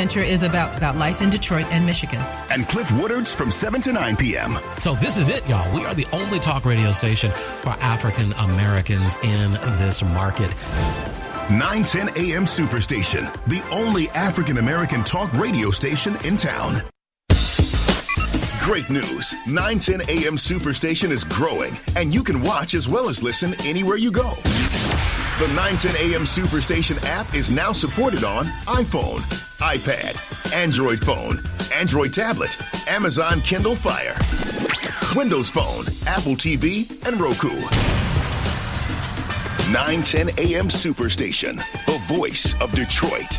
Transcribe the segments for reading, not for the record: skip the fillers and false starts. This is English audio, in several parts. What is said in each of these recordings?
Venture is about life in Detroit and Michigan. And Cliff Woodard's from 7 to 9 p.m. So this is it, y'all. We are the only talk radio station for African Americans in this market. 910 AM Superstation, the only African American talk radio station in town. Great news. 910 AM Superstation is growing, and you can watch as well as listen anywhere you go. The 910 AM Superstation app is now supported on iPhone, iPad, Android phone, Android tablet, Amazon Kindle Fire, Windows Phone, Apple TV, and Roku. 910 AM Superstation, the voice of Detroit.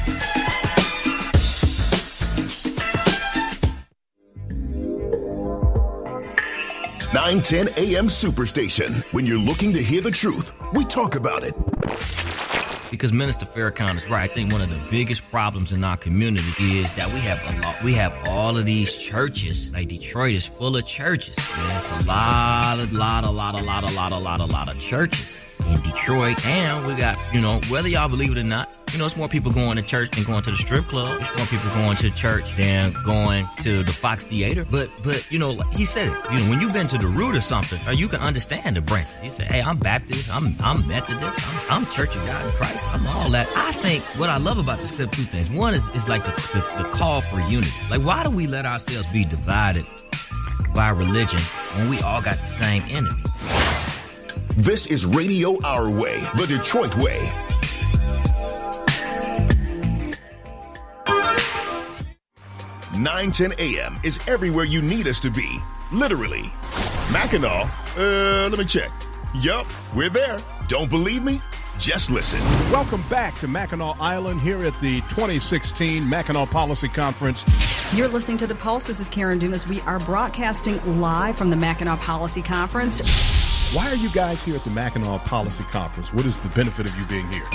.910 AM Superstation. When you're looking to hear the truth, we talk about it. Because Minister Farrakhan is right. I think one of the biggest problems in our community is that we have all of these churches. Like Detroit is full of churches. There's a lot of churches in Detroit. And we got, whether y'all believe it or not, it's more people going to church than going to the strip club. It's more people going to church than going to the Fox Theater. But he said it. When you've been to the root of something, you can understand the branches. He said, hey, I'm Baptist, I'm Methodist, I'm Church of God in Christ, I'm all that. I think what I love about this clip, two things. One is like the call for unity. Like, why do we let ourselves be divided by religion when we all got the same enemy? This is Radio Our Way, the Detroit way. .910 AM is everywhere you need us to be. Literally. Mackinac, let me check. Yup, we're there. Don't believe me? Just listen. Welcome back to Mackinac Island here at the 2016 Mackinac Policy Conference. You're listening to The Pulse. This is Karen Dumas. We are broadcasting live from the Mackinac Policy Conference. Why are you guys here at the Mackinac Policy Conference? What is the benefit of you being here?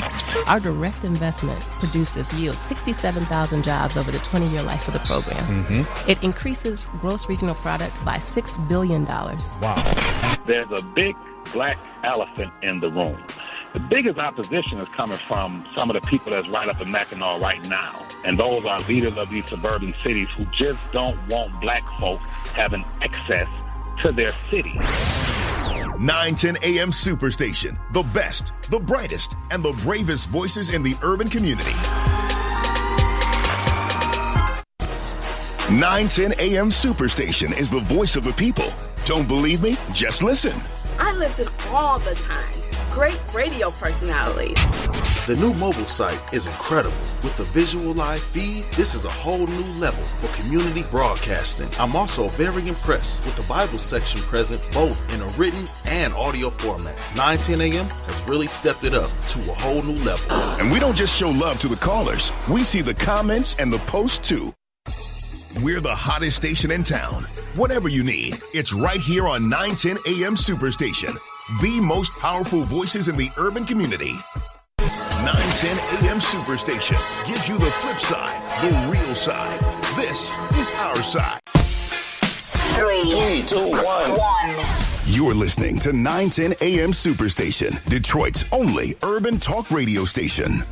Our direct investment yields 67,000 jobs over the 20-year life of the program. Mm-hmm. It increases gross regional product by $6 billion. Wow. There's a big black elephant in the room. The biggest opposition is coming from some of the people that's right up in Mackinac right now. And those are leaders of these suburban cities who just don't want black folk having access to their cities. 910 AM Superstation, the best, the brightest, and the bravest voices in the urban community. 910 AM Superstation is the voice of the people. Don't believe me? Just listen. I listen all the time. Great radio personalities. The new mobile site is incredible. With the visual live feed, this is a whole new level for community broadcasting. I'm also very impressed with the Bible section present both in a written and audio format. 910 AM has really stepped it up to a whole new level. And we don't just show love to the callers. We see the comments and the posts too. We're the hottest station in town. Whatever you need, it's right here on 910 AM Superstation. The most powerful voices in the urban community. 910 AM Superstation gives you the flip side, the real side. This is our side. 3, 2, 1. You're listening to 910 AM Superstation, Detroit's only urban talk radio station.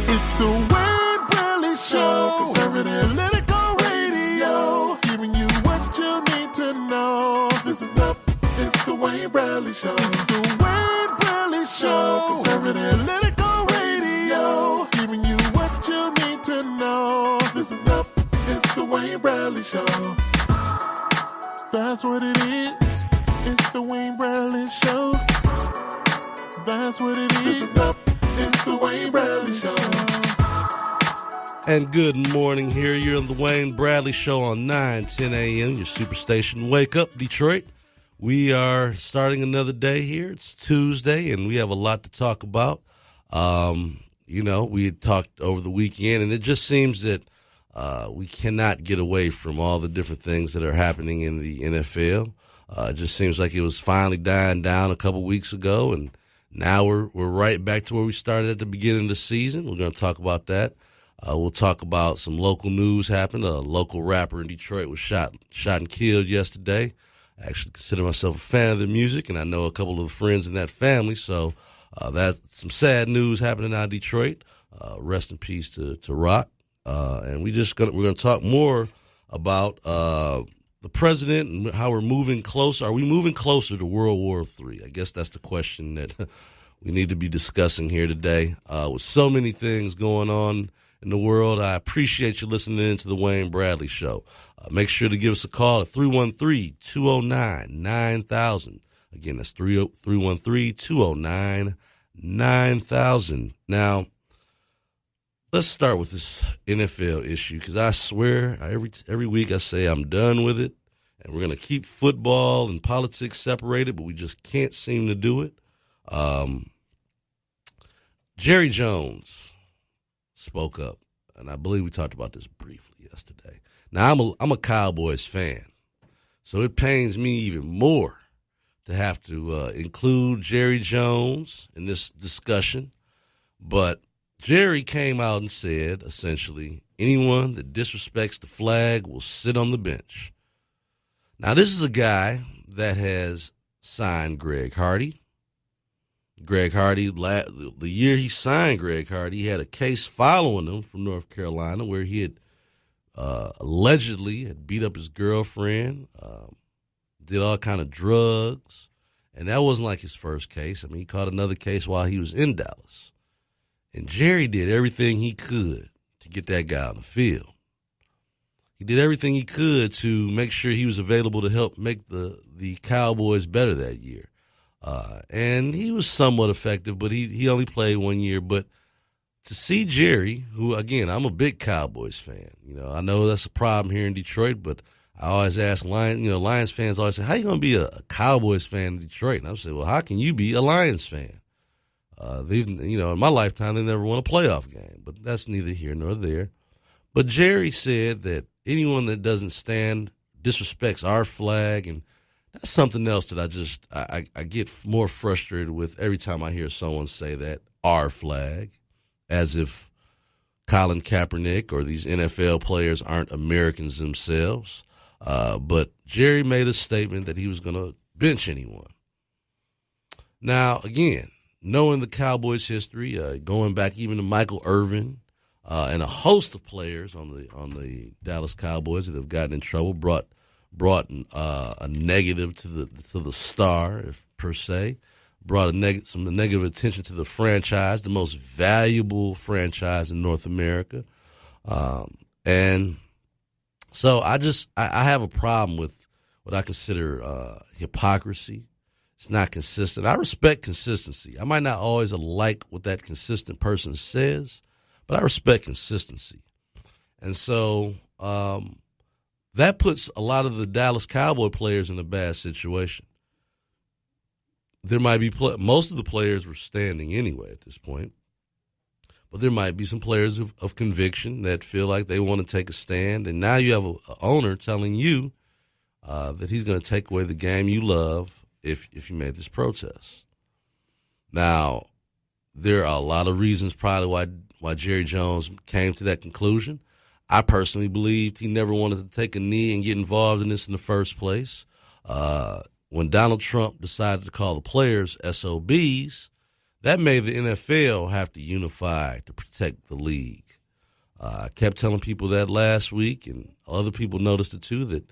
It's the Wayne Bradley Show, conservative political radio, giving you what you need to know. Listen up, it's the Wayne Bradley Show. It's the Wayne Bradley Show, conservative political radio, giving you what you need to know. Listen up, it's the Wayne Bradley Show. That's what it is. It's the Wayne Bradley Show. That's what it is. Listen up, it's the Wayne Bradley Show. And good morning here. You're on the Wayne Bradley Show on 910 AM, your superstation. Wake up, Detroit. We are starting another day here. It's Tuesday, and we have a lot to talk about. We had talked over the weekend, and it just seems that we cannot get away from all the different things that are happening in the NFL. It just seems like it was finally dying down a couple weeks ago, and now we're right back to where we started at the beginning of the season. We're going to talk about that. We'll talk about some local news happened. A local rapper in Detroit was shot and killed yesterday. I actually consider myself a fan of the music, and I know a couple of the friends in that family, so That's some sad news happening out of Detroit. Rest in peace to Rock. And we're going to talk more about the president and how we're moving closer. Are we moving closer to World War III? I guess that's the question that we need to be discussing here today. With so many things going on in the world, I appreciate you listening to the Wayne Bradley Show. Make sure to give us a call at 313-209-9000. Again, that's 313-209-9000. Now, let's start with this NFL issue, because I swear every week I say I'm done with it, and we're going to keep football and politics separated, but we just can't seem to do it. Jerry Jones spoke up, and I believe we talked about this briefly yesterday. Now, I'm a Cowboys fan, so it pains me even more to have to include Jerry Jones in this discussion, but Jerry came out and said, essentially, anyone that disrespects the flag will sit on the bench. Now, this is a guy that has signed Greg Hardy. Greg Hardy, the year he signed Greg Hardy, he had a case following him from North Carolina where he had allegedly had beat up his girlfriend, did all kind of drugs, and that wasn't like his first case. I mean, he caught another case while he was in Dallas. And Jerry did everything he could to get that guy on the field. He did everything he could to make sure he was available to help make the Cowboys better that year. And he was somewhat effective, but he only played 1 year. But to see Jerry, who, again, I'm a big Cowboys fan. You know, I know that's a problem here in Detroit, but I always ask Lions fans always say, how you going to be a Cowboys fan in Detroit? And I say, well, how can you be a Lions fan? In my lifetime, they never won a playoff game, but that's neither here nor there. But Jerry said that anyone that doesn't disrespects our flag, and that's something else that I get more frustrated with every time I hear someone say that, our flag, as if Colin Kaepernick or these NFL players aren't Americans themselves. But Jerry made a statement that he was going to bench anyone. Now, again, knowing the Cowboys' history, going back even to Michael Irvin and a host of players on the Dallas Cowboys that have gotten in trouble, brought a negative to the star, if per se, brought some negative attention to the franchise, the most valuable franchise in North America, and so I have a problem with what I consider hypocrisy. It's not consistent. I respect consistency. I might not always like what that consistent person says, but I respect consistency. And so that puts a lot of the Dallas Cowboy players in a bad situation. There might be most of the players were standing anyway at this point, but there might be some players of conviction that feel like they want to take a stand. And now you have an owner telling you that he's going to take away the game you love if you made this protest. Now, there are a lot of reasons probably why Jerry Jones came to that conclusion. I personally believed he never wanted to take a knee and get involved in this in the first place. When Donald Trump decided to call the players SOBs, that made the NFL have to unify to protect the league. I kept telling people that last week, and other people noticed it too, that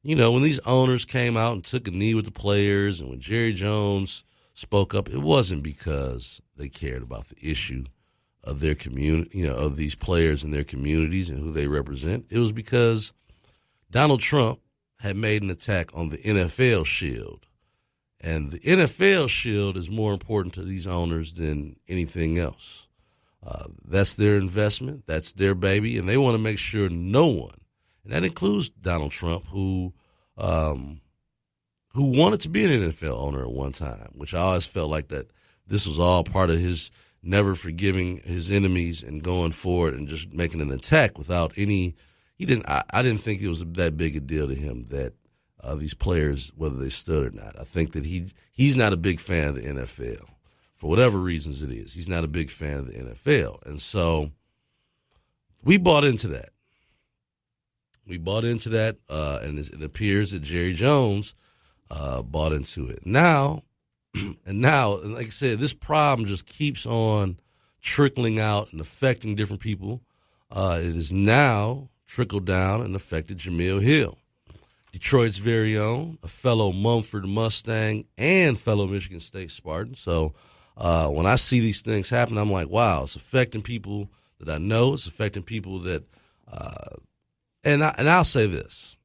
when these owners came out and took a knee with the players, and when Jerry Jones spoke up, it wasn't because they cared about the issue of their community, of these players and their communities and who they represent. It was because Donald Trump had made an attack on the NFL shield. And the NFL shield is more important to these owners than anything else. That's their investment. That's their baby. And they want to make sure no one, and that includes Donald Trump, who wanted to be an NFL owner at one time, which I always felt like that this was all part of his never forgiving his enemies and going forward and just making an attack without any. I didn't think it was that big a deal to him that these players, whether they stood or not. I think that he's not a big fan of the NFL for whatever reasons it is. He's not a big fan of the NFL, and so we bought into that. And it appears that Jerry Jones bought into it. Now, And now, like I said, this problem just keeps on trickling out and affecting different people. It is now trickled down and affected Jemele Hill, Detroit's very own, a fellow Mumford Mustang and fellow Michigan State Spartan. So when I see these things happen, I'm like, wow, it's affecting people that I know. It's affecting people that and I'll say this.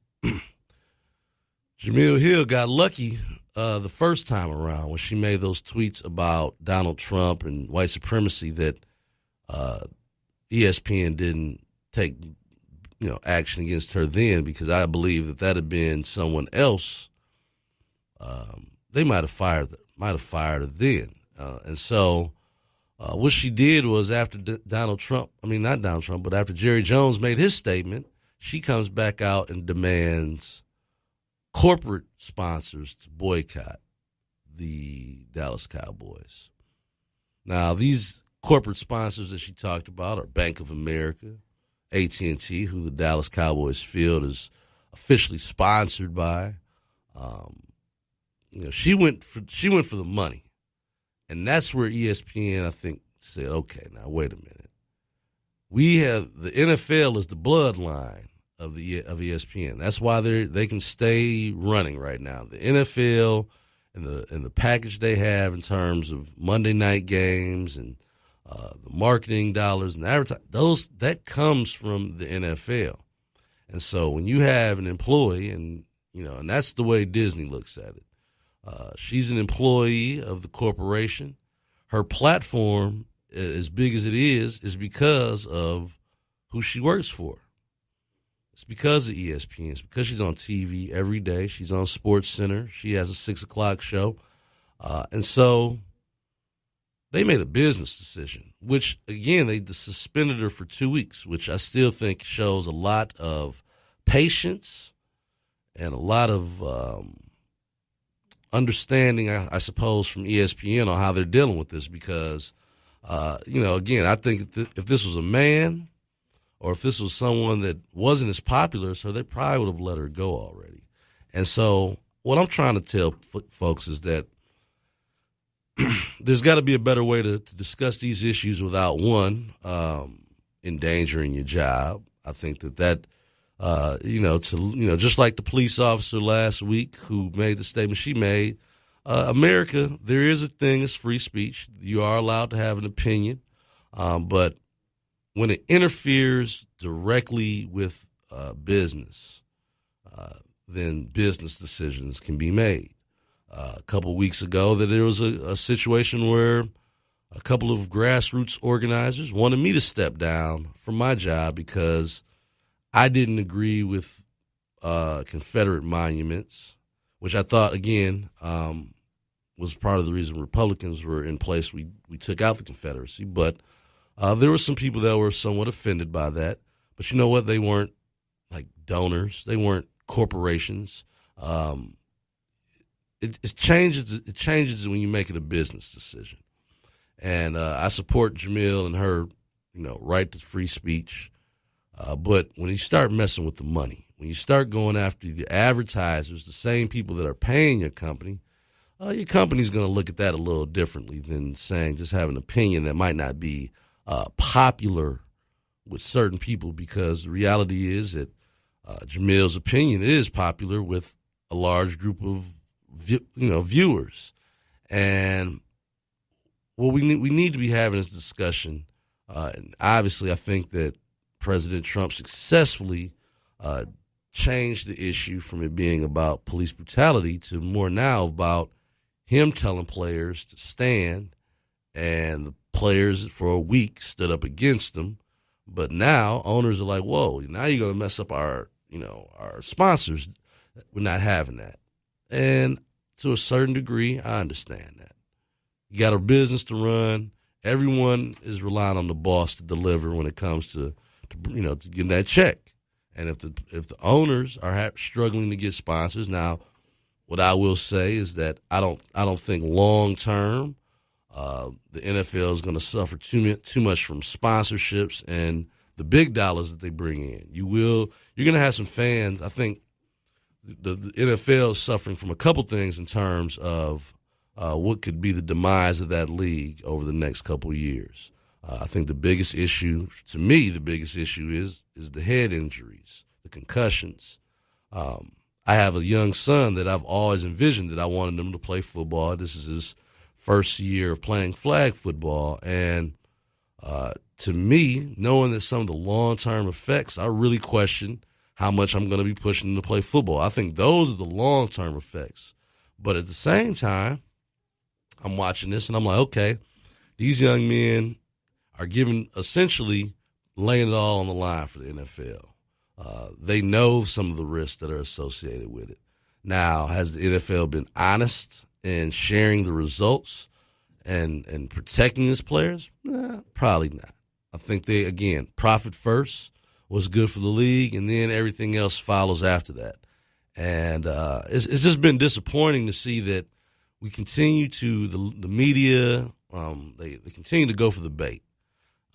Jemele Hill got lucky the first time around when she made those tweets about Donald Trump and white supremacy that ESPN didn't take action against her then, because I believe that had been someone else. They might have fired her then. And so what she did was after after Jerry Jones made his statement, she comes back out and demands corporate sponsors to boycott the Dallas Cowboys. Now, these corporate sponsors that she talked about are Bank of America, AT&T, who the Dallas Cowboys field is officially sponsored by. She went for the money, and that's where ESPN, I think, said, okay, now wait a minute. We have the NFL is the bloodline of ESPN. That's why they can stay running right now. The NFL and the package they have in terms of Monday night games and the marketing dollars and advertising, that comes from the NFL. And so when you have an employee, and that's the way Disney looks at it. She's an employee of the corporation. Her platform, as big as it is because of who she works for. It's because of ESPN. It's because she's on TV every day. She's on Sports Center. She has a 6 o'clock show. And so they made a business decision, which, again, they suspended her for 2 weeks, which I still think shows a lot of patience and a lot of understanding, I suppose, from ESPN on how they're dealing with this because, again, I think if this was a man or if this was someone that wasn't as popular, so they probably would have let her go already. And so what I'm trying to tell folks is that there's got to be a better way to discuss these issues without, one, endangering your job. I think that just like the police officer last week who made the statement she made, America, there is a thing as free speech. You are allowed to have an opinion, but when it interferes directly with business, then business decisions can be made. A couple of weeks ago, that there was a situation where a couple of grassroots organizers wanted me to step down from my job because I didn't agree with Confederate monuments, which I thought, again, was part of the reason Republicans were in place. We took out the Confederacy, but there were some people that were somewhat offended by that. But you know what? They weren't like donors. They weren't corporations. It changes. It changes when you make it a business decision. And I support Jemele and her, right to free speech. But when you start messing with the money, when you start going after the advertisers, the same people that are paying your company's going to look at that a little differently than saying just have an opinion that might not be popular with certain people, because the reality is that Jemele's opinion is popular with a large group of viewers. And what we need to be having this discussion. And obviously, I think that President Trump successfully changed the issue from it being about police brutality to more now about him telling players to stand, and the players for a week stood up against them. But now owners are like, whoa, now you're going to mess up our sponsors. We're not having that. And to a certain degree, I understand that. You got a business to run. Everyone is relying on the boss to deliver when it comes to getting that check. And if the owners are struggling to get sponsors, now what I will say is that I don't think long term the NFL is going to suffer too much from sponsorships and the big dollars that they bring in. You're going to have some fans. I think the NFL is suffering from a couple things in terms of what could be the demise of that league over the next couple of years. I think the biggest issue, to me, is the head injuries, the concussions. I have a young son that I've always envisioned that I wanted him to play football. This is his first year of playing flag football. And to me, knowing that some of the long-term effects, I really question how much I'm going to be pushing him to play football. I think those are the long-term effects. But at the same time, I'm watching this and I'm like, okay, these young men are essentially laying it all on the line for the NFL. They know some of the risks that are associated with it. Now, has the NFL been honest in sharing the results and protecting its players? Nah, probably not. I think they, again, profit first, what's good for the league, and then everything else follows after that. And it's just been disappointing to see that we continue to, the media, they continue to go for the bait.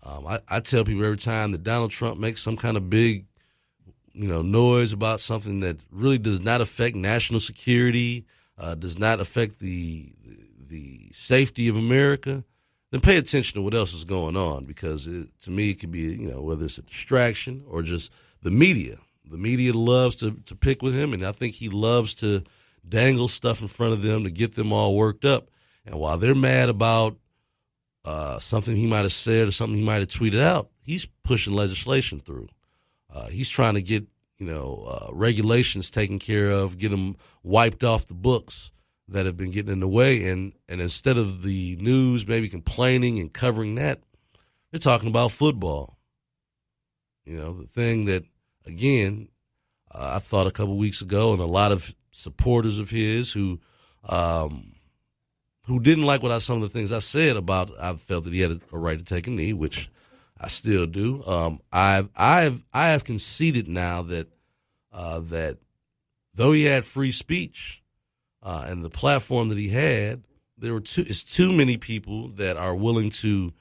I tell people every time that Donald Trump makes some kind of big, noise about something that really does not affect national security, does not affect the safety of America, then pay attention to what else is going on, because to me it could be, whether it's a distraction or just the media. The media loves to pick with him, and I think he loves to dangle stuff in front of them to get them all worked up. And while they're mad about something he might have said or something he might have tweeted out, he's pushing legislation through. He's trying to get, regulations taken care of, get them wiped off the books that have been getting in the way. And instead of the news maybe complaining and covering that, they're talking about football. The thing that, again, I thought a couple weeks ago, and a lot of supporters of his who didn't like some of the things I said about, I felt that he had a right to take a knee, which I still do. I have conceded now that though he had free speech and the platform that he had, it's too many people that are willing to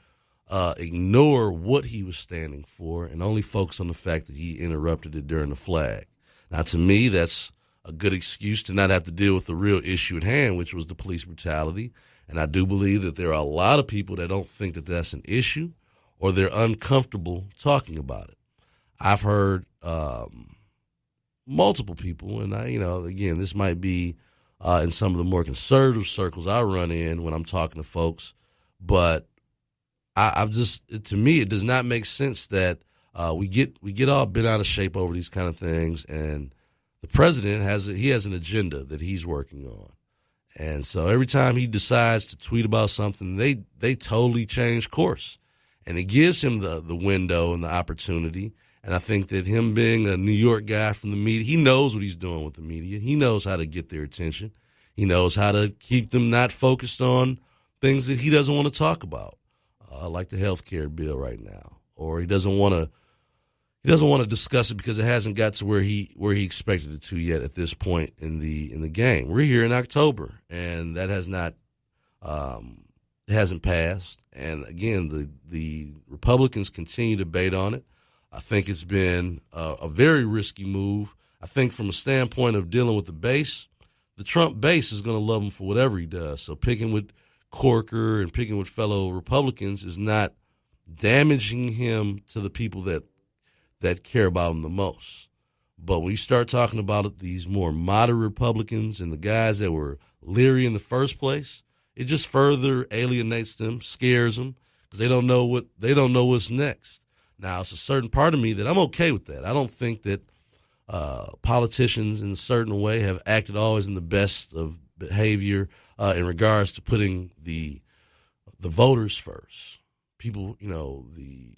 ignore what he was standing for and only focus on the fact that he interrupted it during the flag. Now, to me, that's a good excuse to not have to deal with the real issue at hand, which was the police brutality. And I do believe that there are a lot of people that don't think that that's an issue, or they're uncomfortable talking about it. I've heard multiple people, and again, this might be in some of the more conservative circles I run in when I'm talking to folks, but to me, it does not make sense that we get all bent out of shape over these kind of things, and the president has an agenda that he's working on. And so every time he decides to tweet about something, they totally change course. And it gives him the window and the opportunity. And I think that him being a New York guy from the media, he knows what he's doing with the media. He knows how to get their attention. He knows how to keep them not focused on things that he doesn't want to talk about, like the health care bill right now. Or he doesn't want to discuss it because it hasn't got to where he expected it to yet at this point in the game. We're here in October, and that hasn't passed. And again, the Republicans continue to bait on it. I think it's been a very risky move. I think from a standpoint of dealing with the base, the Trump base is going to love him for whatever he does. So picking with Corker and picking with fellow Republicans is not damaging him to the people that care about him the most. But when you start talking about these more moderate Republicans and the guys that were leery in the first place, it just further alienates them, scares them, because they don't know what's next. Now, it's a certain part of me that I'm okay with that. I don't think that politicians in a certain way have acted always in the best of behavior in regards to putting the voters first. People, the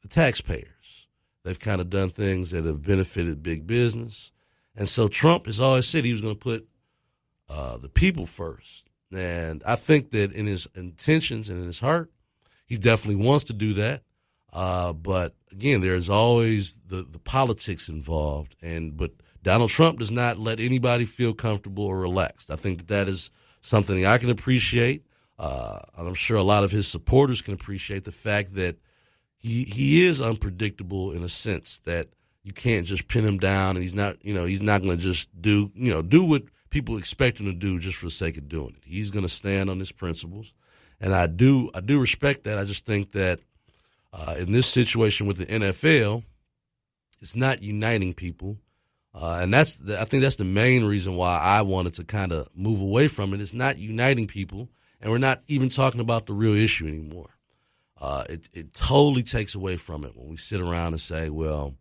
taxpayers. They've kind of done things that have benefited big business. And so Trump has always said he was going to put the people first. And I think that in his intentions and in his heart, he definitely wants to do that. But again, there's always the politics involved. But Donald Trump does not let anybody feel comfortable or relaxed. I think that is something I can appreciate. And I'm sure a lot of his supporters can appreciate the fact that he is unpredictable in a sense that you can't just pin him down, and he's not going to just do what people expect him to do just for the sake of doing it. He's going to stand on his principles, and I do respect that. I just think that in this situation with the NFL, it's not uniting people, and I think that's the main reason why I wanted to kind of move away from it. It's not uniting people, and we're not even talking about the real issue anymore. It totally takes away from it when we sit around and say, well,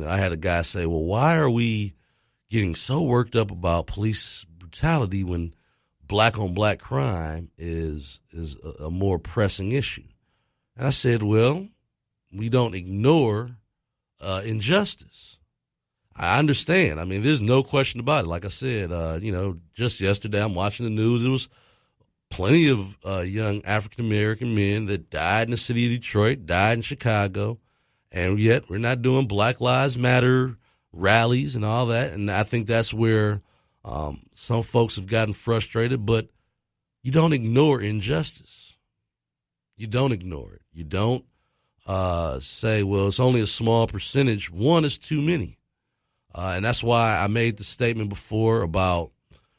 I had a guy say, well, why are we getting so worked up about police brutality when black-on-black crime is a more pressing issue? And I said, well, we don't ignore injustice. I understand. I mean, there's no question about it. Like I said, just yesterday I'm watching the news. There was plenty of young African-American men that died in the city of Detroit, died in Chicago, and yet we're not doing Black Lives Matter rallies and all that. And I think that's where some folks have gotten frustrated, but you don't ignore injustice. You don't ignore it. You don't say, well, it's only a small percentage. One is too many. And that's why I made the statement before about,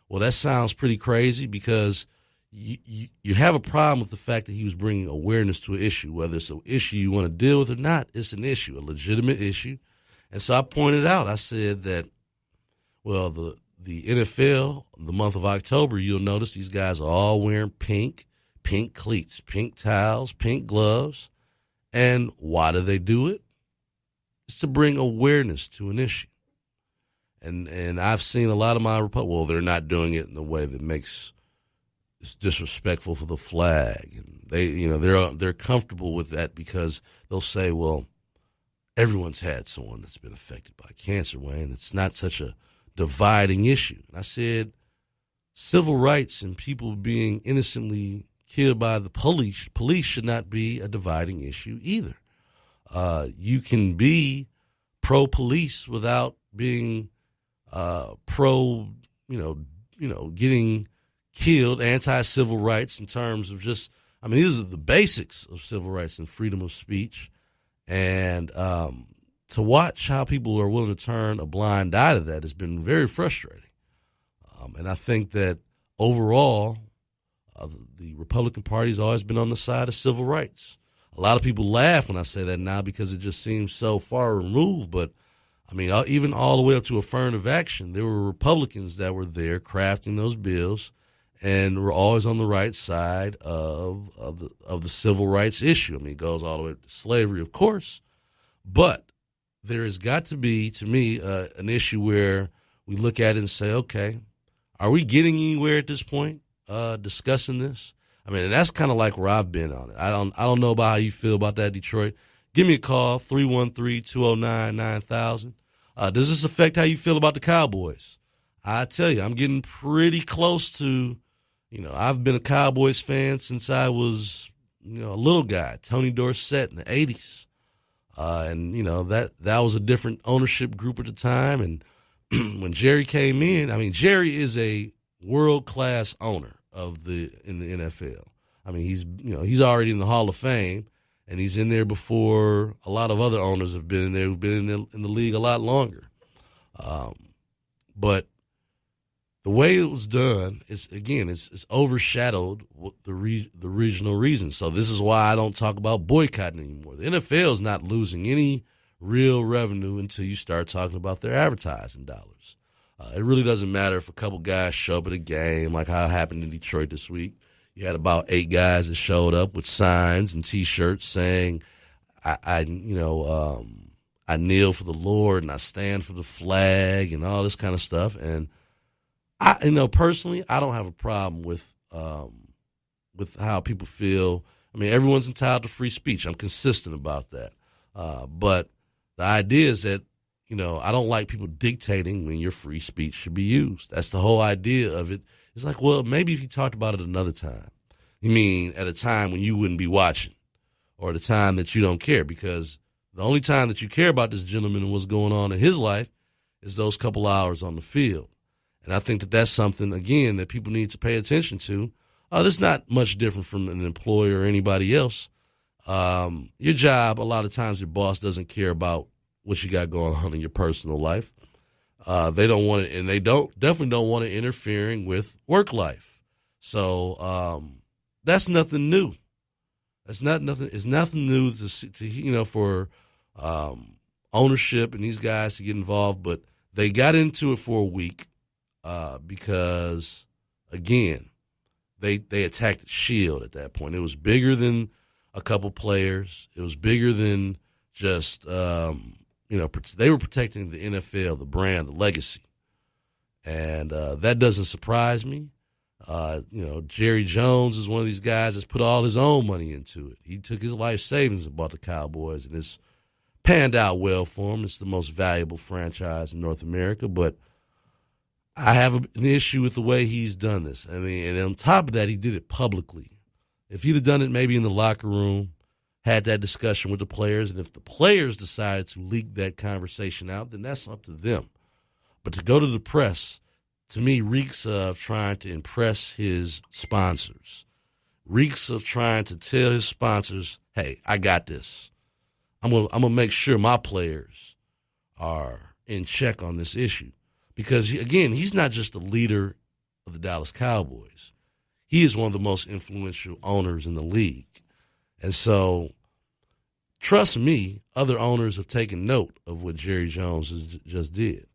well, that sounds pretty crazy because you have a problem with the fact that he was bringing awareness to an issue, whether it's an issue you want to deal with or not. It's an issue, a legitimate issue. And so I pointed out, I said that, well, the NFL, the month of October, you'll notice these guys are all wearing pink cleats, pink towels, pink gloves. And why do they do it? It's to bring awareness to an issue. And I've seen a lot of my well, they're not doing it in the way that makes it's disrespectful for the flag. And they're comfortable with that because they'll say, well, everyone's had someone that's been affected by cancer, Wayne. It's not such a dividing issue. And I said, civil rights and people being innocently killed by the police should not be a dividing issue either. You can be pro-police without being pro, getting killed, anti-civil rights in terms of these are the basics of civil rights and freedom of speech. And to watch how people are willing to turn a blind eye to that has been very frustrating. And I think that overall, the Republican Party has always been on the side of civil rights. A lot of people laugh when I say that now because it just seems so far removed. But, even all the way up to affirmative action, there were Republicans that were there crafting those bills and were always on the right side of the civil rights issue. It goes all the way to slavery, of course. But there has got to be, to me, an issue where we look at it and say, okay, are we getting anywhere at this point discussing this? And that's kind of like where I've been on it. I don't know about how you feel about that, Detroit. Give me a call, 313-209-9000. Does this affect how you feel about the Cowboys? I tell you, I'm getting pretty close to, I've been a Cowboys fan since I was, a little guy, Tony Dorsett in the 80s. And that was a different ownership group at the time. And when Jerry came in, Jerry is a world-class owner in the NFL. He's already in the Hall of Fame, and he's in there before a lot of other owners have been in there who've been in the league a lot longer. But the way it was done is, again, it's overshadowed the regional reasons. So this is why I don't talk about boycotting anymore. The NFL is not losing any real revenue until you start talking about their advertising dollars. It really doesn't matter if a couple guys show up at a game, like how it happened in Detroit this week. You had about 8 guys that showed up with signs and T-shirts saying, I kneel for the Lord and I stand for the flag and all this kind of stuff. And personally, I don't have a problem with how people feel. Everyone's entitled to free speech. I'm consistent about that. But the idea is that, I don't like people dictating when your free speech should be used. That's the whole idea of it. It's like, well, maybe if you talked about it another time. You mean at a time when you wouldn't be watching or at a time that you don't care? Because the only time that you care about this gentleman and what's going on in his life is those couple hours on the field. And I think that that's something, again, that people need to pay attention to. This is not much different from an employer or anybody else. Your job, a lot of times your boss doesn't care about what you got going on in your personal life. They don't want it, and they definitely don't want it interfering with work life. So that's nothing new. It's nothing new to for ownership and these guys to get involved. But they got into it for a week because, again, they attacked the shield at that point. It was bigger than a couple players. It was bigger than just they were protecting the NFL, the brand, the legacy, and that doesn't surprise me. Jerry Jones is one of these guys that's put all his own money into it. He took his life savings and bought the Cowboys, and it's panned out well for him. It's the most valuable franchise in North America, but I have an issue with the way he's done this. I mean, and on top of that, he did it publicly. If he'd have done it maybe in the locker room, had that discussion with the players, and if the players decided to leak that conversation out, then that's up to them. But to go to the press, to me, reeks of trying to impress his sponsors, reeks of trying to tell his sponsors, hey, I got this. I'm gonna make sure my players are in check on this issue. Because, again, he's not just a leader of the Dallas Cowboys. He is one of the most influential owners in the league. And so, trust me, other owners have taken note of what Jerry Jones just did.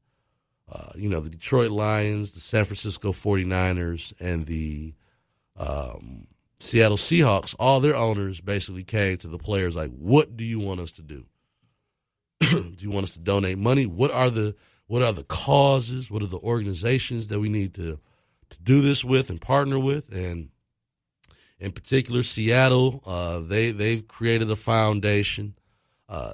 The Detroit Lions, the San Francisco 49ers, and the Seattle Seahawks, all their owners basically came to the players like, what do you want us to do? Do you want us to donate money? What are the causes? What are the organizations that we need to do this with and partner with? And in particular, Seattle, they've created a foundation.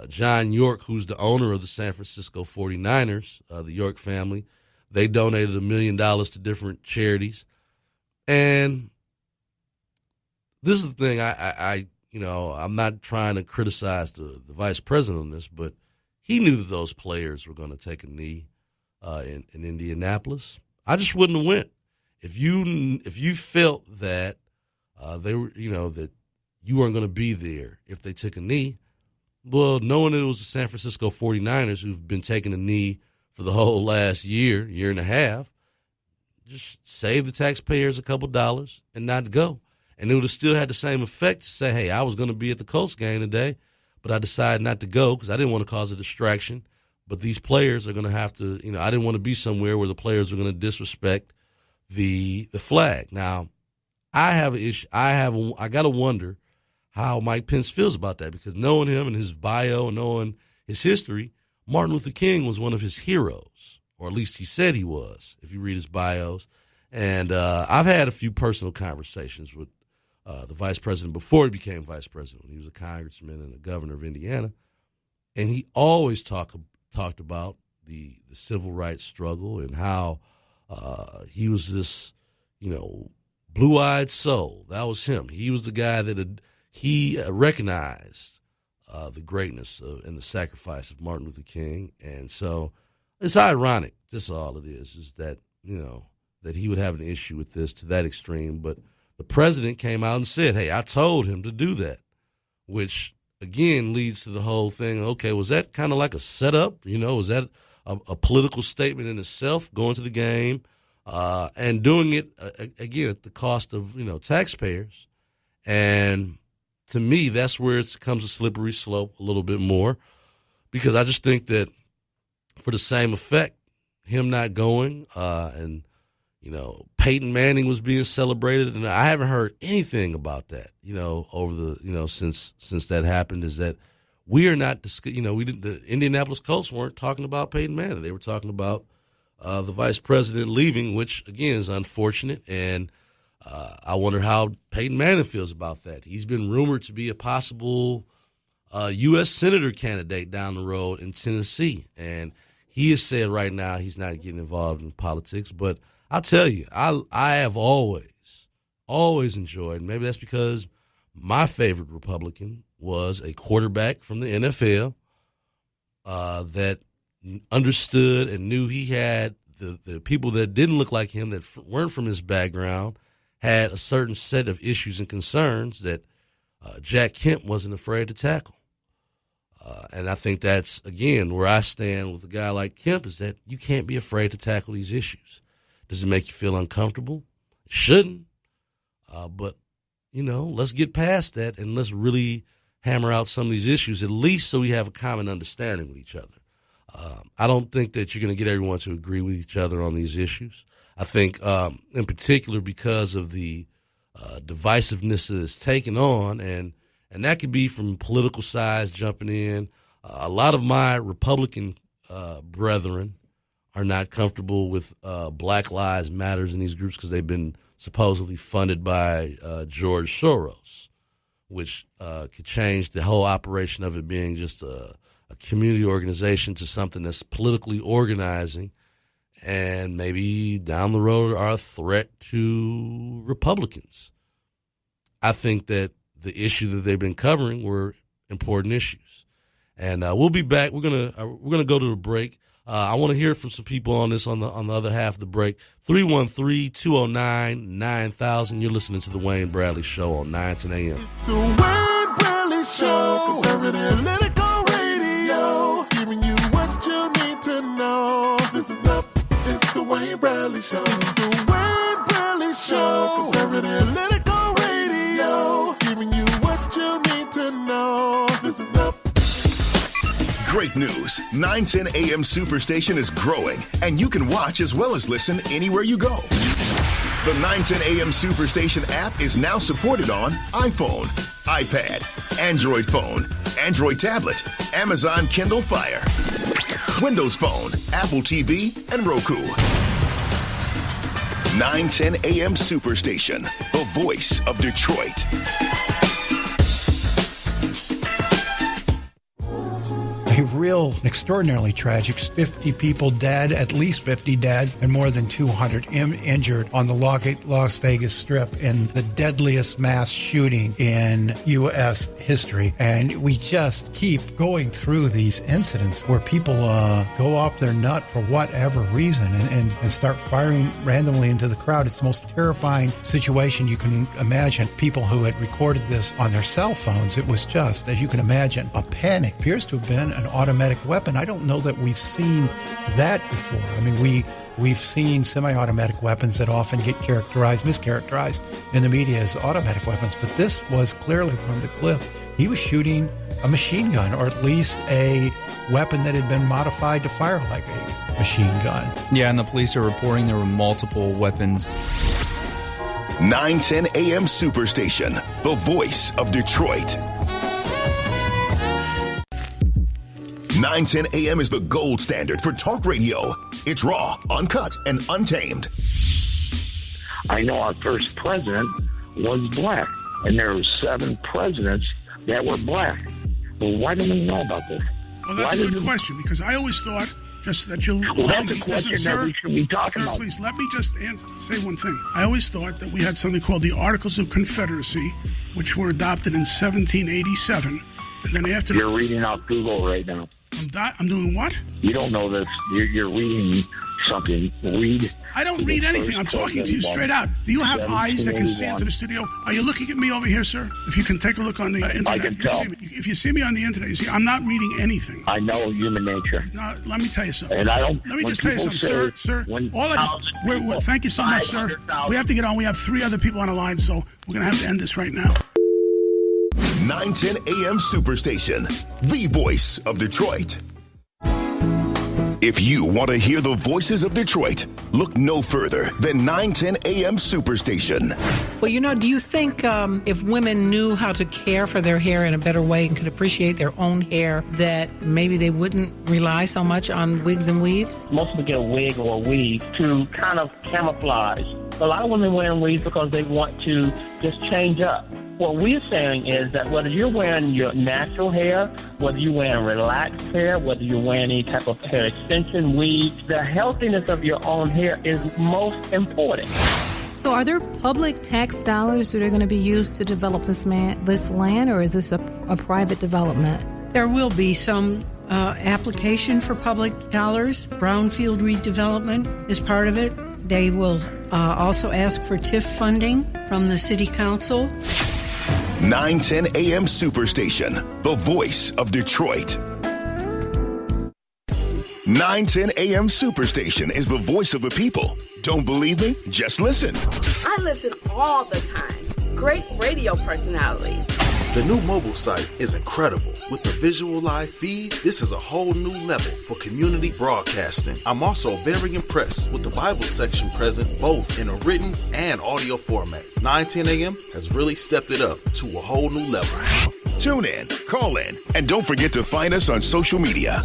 John York, who's the owner of the San Francisco 49ers, the York family, they donated $1 million to different charities. And this is the thing, I'm not trying to criticize the vice president on this, but he knew that those players were going to take a knee in Indianapolis. I just wouldn't have went. If you felt that they were, that you weren't going to be there if they took a knee, well, knowing that it was the San Francisco 49ers who've been taking a knee for the whole last year and a half, just save the taxpayers a couple dollars and not go. And it would have still had the same effect to say, hey, I was going to be at the Colts game today, but I decided not to go because I didn't want to cause a distraction. But these players are going to have to, I didn't want to be somewhere where the players are going to disrespect the flag. Now, I have an issue. I got to wonder how Mike Pence feels about that, because knowing him and his bio and knowing his history, Martin Luther King was one of his heroes, or at least he said he was, if you read his bios. And I've had a few personal conversations with the vice president before he became vice president, when he was a congressman and a governor of Indiana. And he always talked about the civil rights struggle and how he was this, blue-eyed soul. That was him. He was the guy that he recognized the greatness and the sacrifice of Martin Luther King. And so it's ironic, just all it is that, that he would have an issue with this to that extreme. But the president came out and said, hey, I told him to do that, which, again, leads to the whole thing. Okay, was that kind of like a setup? Was that a political statement in itself, going to the game and doing it, again, at the cost of, taxpayers? And to me, that's where it becomes a slippery slope a little bit more, because I just think that for the same effect, him not going and, Peyton Manning was being celebrated, and I haven't heard anything about that, over the, since that happened, is that we are not, the Indianapolis Colts weren't talking about Peyton Manning. They were talking about the vice president leaving, which, again, is unfortunate. And I wonder how Peyton Manning feels about that. He's been rumored to be a possible U.S. Senator candidate down the road in Tennessee. And he has said right now he's not getting involved in politics. But I'll tell you, I have always enjoyed, maybe that's because my favorite Republican was a quarterback from the NFL that understood and knew he had the people that didn't look like him, that weren't from his background, had a certain set of issues and concerns that Jack Kemp wasn't afraid to tackle. And I think that's, again, where I stand with a guy like Kemp, is that you can't be afraid to tackle these issues. Does it make you feel uncomfortable? It shouldn't. But, let's get past that and let's really hammer out some of these issues, at least so we have a common understanding with each other. I don't think that you're going to get everyone to agree with each other on these issues. I think, in particular, because of the divisiveness that it's taken on, and that could be from political sides jumping in. A lot of my Republican brethren are not comfortable with Black Lives Matters in these groups because they've been supposedly funded by George Soros, which could change the whole operation of it being just a community organization to something that's politically organizing, and maybe down the road are a threat to Republicans. I think that the issue that they've been covering were important issues. And we'll be back. We're gonna go to the break. I want to hear from some people on this on the other half of the break. 313-209-9000. You're listening to the Wayne Bradley Show on 910 AM. It's the Wayne Bradley Show, conservative political radio, giving you what you need to know. Listen up, it's the Wayne Bradley Show. It's the Wayne Bradley Show, conservative political radio, giving you what you need to know. Listen up. Great news. 910 AM Superstation is growing, and you can watch as well as listen anywhere you go. The 910 AM Superstation app is now supported on iPhone, iPad, Android phone, Android tablet, Amazon Kindle Fire, Windows Phone, Apple TV, and Roku. 910 AM Superstation, the voice of Detroit. A real extraordinarily tragic. 50 people dead, at least 50 dead, and more than 200 injured on the Las Vegas Strip in the deadliest mass shooting in U.S. history. And we just keep going through these incidents where people go off their nut for whatever reason and start firing randomly into the crowd. It's the most terrifying situation you can imagine. People who had recorded this on their cell phones, it was just, as you can imagine, a panic. Appears to have been an automatic weapon. I don't know that we've seen that before. I mean, we've seen semi-automatic weapons that often get mischaracterized in the media as automatic weapons, but this was clearly from the clip. He was shooting a machine gun, or at least a weapon that had been modified to fire like a machine gun. Yeah, and the police are reporting there were multiple weapons. 910 AM Superstation, the voice of Detroit. 910 AM is the gold standard for talk radio. It's raw, uncut, and untamed. I know our first president was black, and there were 7 presidents that were black. Well, why don't we know about this? Well, that's a good question, because I always thought just that you'll... Well, that's a question that we should be talking about. Please, let me just say one thing. I always thought that we had something called the Articles of Confederacy, which were adopted in 1787. And then after You're reading out Google right now. I'm doing what? You don't know this. You're reading something. Read. I don't read anything. I'm talking to you straight out. Do you have eyes that can see into the studio? Are you looking at me over here, sir? If you can take a look on the internet. I can tell. If you see me on the internet, you see I'm not reading anything. I know human nature. Now, let me tell you something. And I don't. Let me just tell you something, sir. Thank you so much, sir. We have to get on. We have 3 other people on the line, so we're going to have to end this right now. 910 AM Superstation, the voice of Detroit. If you want to hear the voices of Detroit, look no further than 910 AM Superstation. Well, do you think if women knew how to care for their hair in a better way and could appreciate their own hair, that maybe they wouldn't rely so much on wigs and weaves? Most people get a wig or a weave to kind of camouflage. A lot of women wearing weaves because they want to just change up. What we're saying is that whether you're wearing your natural hair, whether you're wearing relaxed hair, whether you're wearing any type of hair extension, weave, the healthiness of your own hair is most important. So are there public tax dollars that are going to be used to develop this land, or is this a private development? There will be some application for public dollars. Brownfield redevelopment is part of it. They will also ask for TIF funding from the City Council. 910 AM Superstation, the voice of Detroit. 910 AM Superstation is the voice of the people. Don't believe me? Just listen. I listen all the time. Great radio personalities. The new mobile site is incredible. With the visual live feed, this is a whole new level for community broadcasting. I'm also very impressed with the Bible section present both in a written and audio format. 910 AM has really stepped it up to a whole new level. Tune in, call in, and don't forget to find us on social media.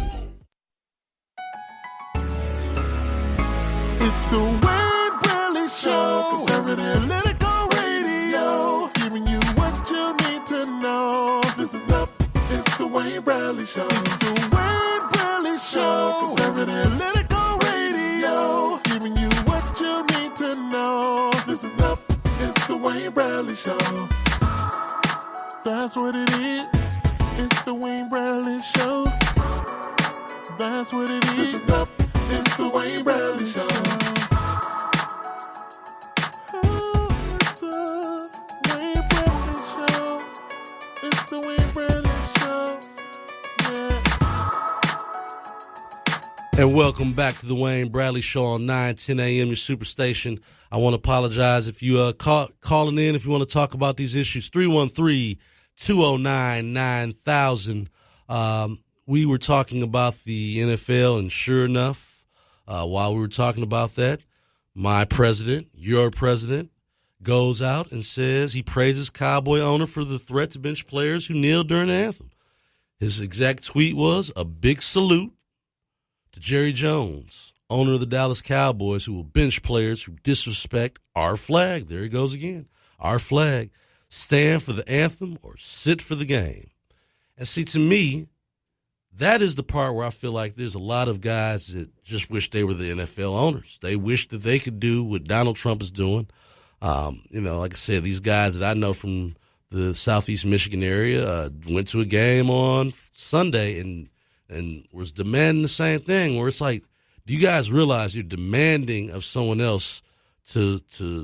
It's the Wayne Bradley Show. Conservative Political Radio. Giving you what you need to know. Listen up, it's the Wayne Bradley Show. It's the Wayne Bradley Show. Conservative Political Radio. Giving you what you need to know. Listen up, it's the Wayne Bradley Show. That's what it is. It's the Wayne Bradley Show. That's what it is. Listen up, it's the Wayne Bradley Show. And welcome back to the Wayne Bradley Show on 910 AM, your superstation. I want to apologize if you calling in, if you want to talk about these issues. 313-209-9000. We were talking about the NFL, and sure enough, while we were talking about that, my president, your president, goes out and says he praises Cowboy owner for the threat to bench players who kneel during the anthem. His exact tweet was, a big salute to Jerry Jones, owner of the Dallas Cowboys, who will bench players who disrespect our flag. There he goes again. Our flag. Stand for the anthem or sit for the game. And see, to me, that is the part where I feel like there's a lot of guys that just wish they were the NFL owners. They wish that they could do what Donald Trump is doing. Like I said, these guys that I know from the Southeast Michigan area went to a game on Sunday and was demanding the same thing, where it's like, do you guys realize you're demanding of someone else to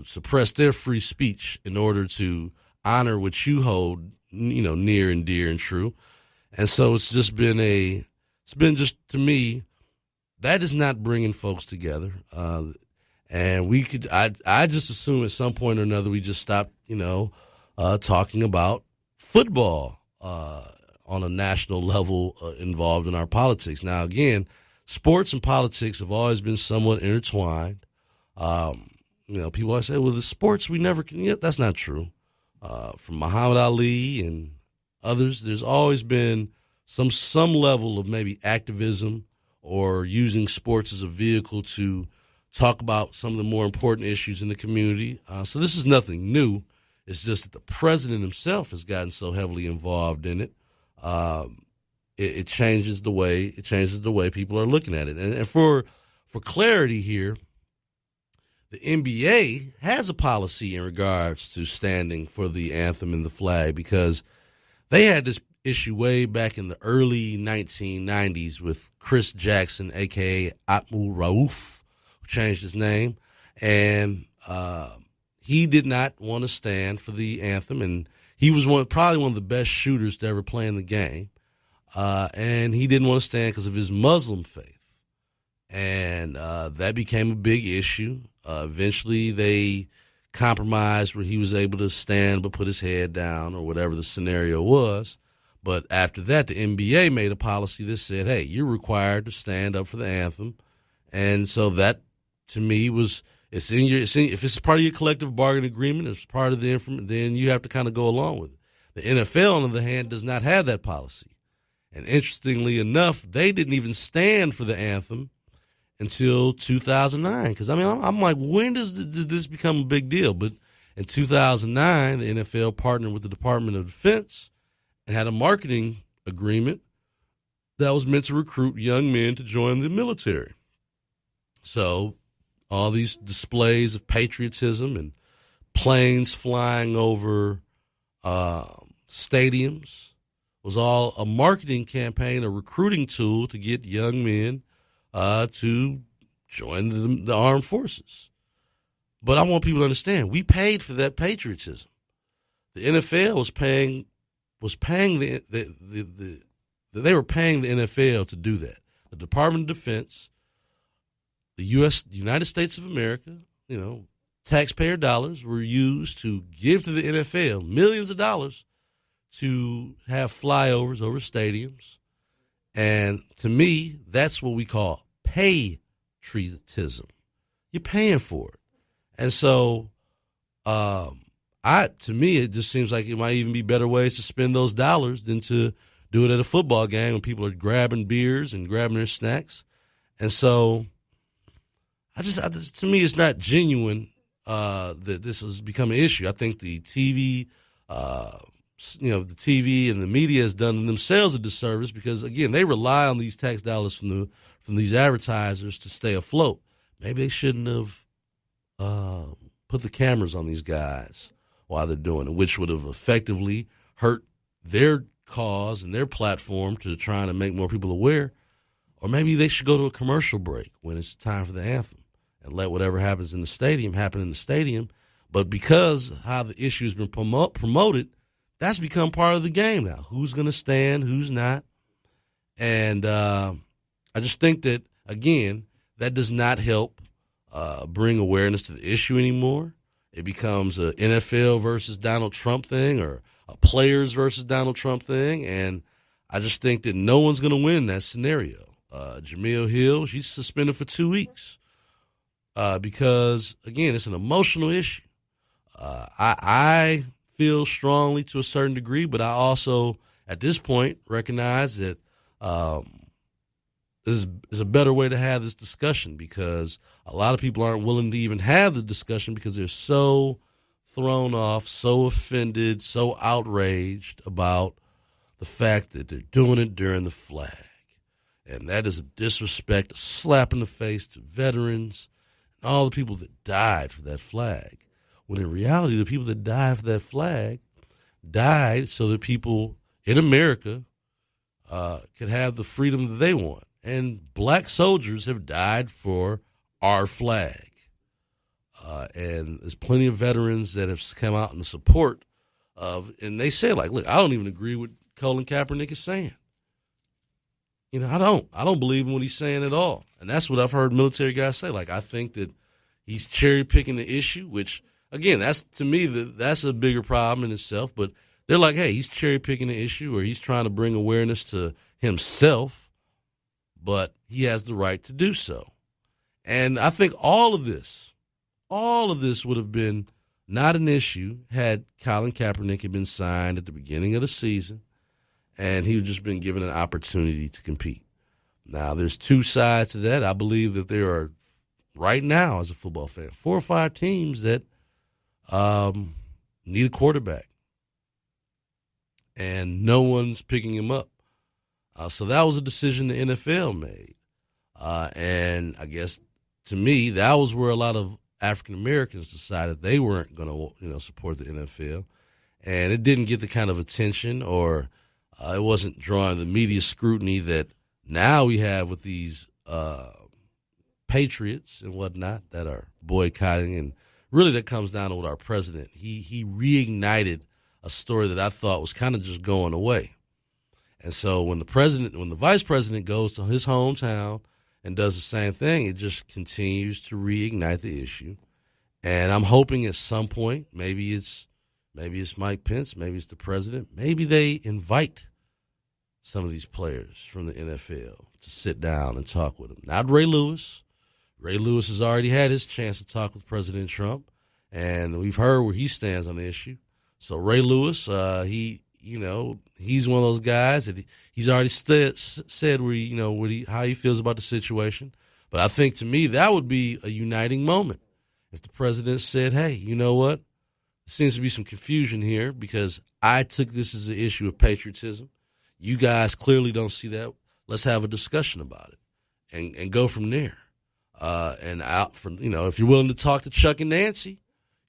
suppress their free speech in order to honor what you hold, near and dear and true? And so it's been just, to me, that is not bringing folks together. And I just assume at some point or another we just stopped, talking about football on a national level involved in our politics. Now, again, sports and politics have always been somewhat intertwined. People always say, well, the sports we never can get. That's not true. From Muhammad Ali and others, there's always been some level of maybe activism or using sports as a vehicle to talk about some of the more important issues in the community. So this is nothing new. It's just that the president himself has gotten so heavily involved in it. It changes the way people are looking at it. And for clarity here, the NBA has a policy in regards to standing for the anthem and the flag, because they had this issue way back in the early 1990s with Chris Jackson, a.k.a. Atmu Rauf, who changed his name. And he did not want to stand for the anthem, and he was probably one of the best shooters to ever play in the game. And he didn't want to stand because of his Muslim faith. And that became a big issue. Eventually they compromised where he was able to stand but put his head down, or whatever the scenario was. But after that, the NBA made a policy that said, hey, you're required to stand up for the anthem. And so that, to me, if it's part of your collective bargaining agreement, it's part of the then you have to kind of go along with it. The NFL, on the other hand, does not have that policy. And interestingly enough, they didn't even stand for the anthem until 2009. Because, I'm like, when does this become a big deal? But in 2009, the NFL partnered with the Department of Defense and had a marketing agreement that was meant to recruit young men to join the military. So all these displays of patriotism and planes flying over stadiums was all a marketing campaign, a recruiting tool to get young men to join the armed forces. But I want people to understand, we paid for that patriotism. the NFL was paying they were paying the NFL to do that. The Department of Defense, the United States of America, taxpayer dollars were used to give to the NFL millions of dollars to have flyovers over stadiums. And to me, that's what we call patriotism. You're paying for it. And so, to me, it just seems like it might even be better ways to spend those dollars than to do it at a football game when people are grabbing beers and grabbing their snacks. And so, to me, it's not genuine that this has become an issue. I think the TV, the TV and the media has done themselves a disservice because, again, they rely on these tax dollars from these advertisers to stay afloat. Maybe they shouldn't have put the cameras on these guys while they're doing it, which would have effectively hurt their cause and their platform to trying to make more people aware. Or maybe they should go to a commercial break when it's time for the anthem and let whatever happens in the stadium happen in the stadium. But because how the issue has been promoted, that's become part of the game now. Who's going to stand, who's not. And I just think that, again, that does not help bring awareness to the issue anymore. It becomes a NFL versus Donald Trump thing or a players versus Donald Trump thing. And I just think that no one's going to win that scenario. Jemele Hill, she's suspended for 2 weeks because, again, it's an emotional issue. I feel strongly to a certain degree, but I also, at this point, recognize that this is a better way to have this discussion because a lot of people aren't willing to even have the discussion because they're so thrown off, so offended, so outraged about the fact that they're doing it during the flag. And that is a disrespect, a slap in the face to veterans and all the people that died for that flag. When in reality, the people that died for that flag died so that people in America could have the freedom that they want. And black soldiers have died for our flag. And there's plenty of veterans that have come out in support of, and they say, like, look, I don't even agree with Colin Kaepernick is saying. I don't believe in what he's saying at all. And that's what I've heard military guys say. Like, I think that he's cherry picking the issue, which, again, that's, to me, that's a bigger problem in itself. But they're like, hey, he's cherry picking the issue or he's trying to bring awareness to himself, but he has the right to do so. And I think all of this would have been not an issue had Colin Kaepernick had been signed at the beginning of the season and he had just been given an opportunity to compete. Now, there's two sides to that. I believe that there are, right now, as a football fan, 4 or 5 teams that need a quarterback, and no one's picking him up. So that was a decision the NFL made. And I guess, to me, that was where a lot of African Americans decided they weren't going to, support the NFL. And it didn't get the kind of attention or it wasn't drawing the media scrutiny that now we have with these patriots and whatnot that are boycotting. And really that comes down to what our president, he reignited a story that I thought was kind of just going away. And so when the vice president goes to his hometown and does the same thing, it just continues to reignite the issue. And I'm hoping at some point, maybe it's Mike Pence, maybe it's the president, maybe they invite some of these players from the NFL to sit down and talk with him. Not Ray Lewis. Ray Lewis has already had his chance to talk with President Trump, and we've heard where he stands on the issue. So Ray Lewis, he's one of those guys that he's already said how he feels about the situation. But I think, to me, that would be a uniting moment if the president said, hey, you know what? There seems to be some confusion here because I took this as an issue of patriotism. You guys clearly don't see that. Let's have a discussion about it and go from there. If you're willing to talk to Chuck and Nancy, you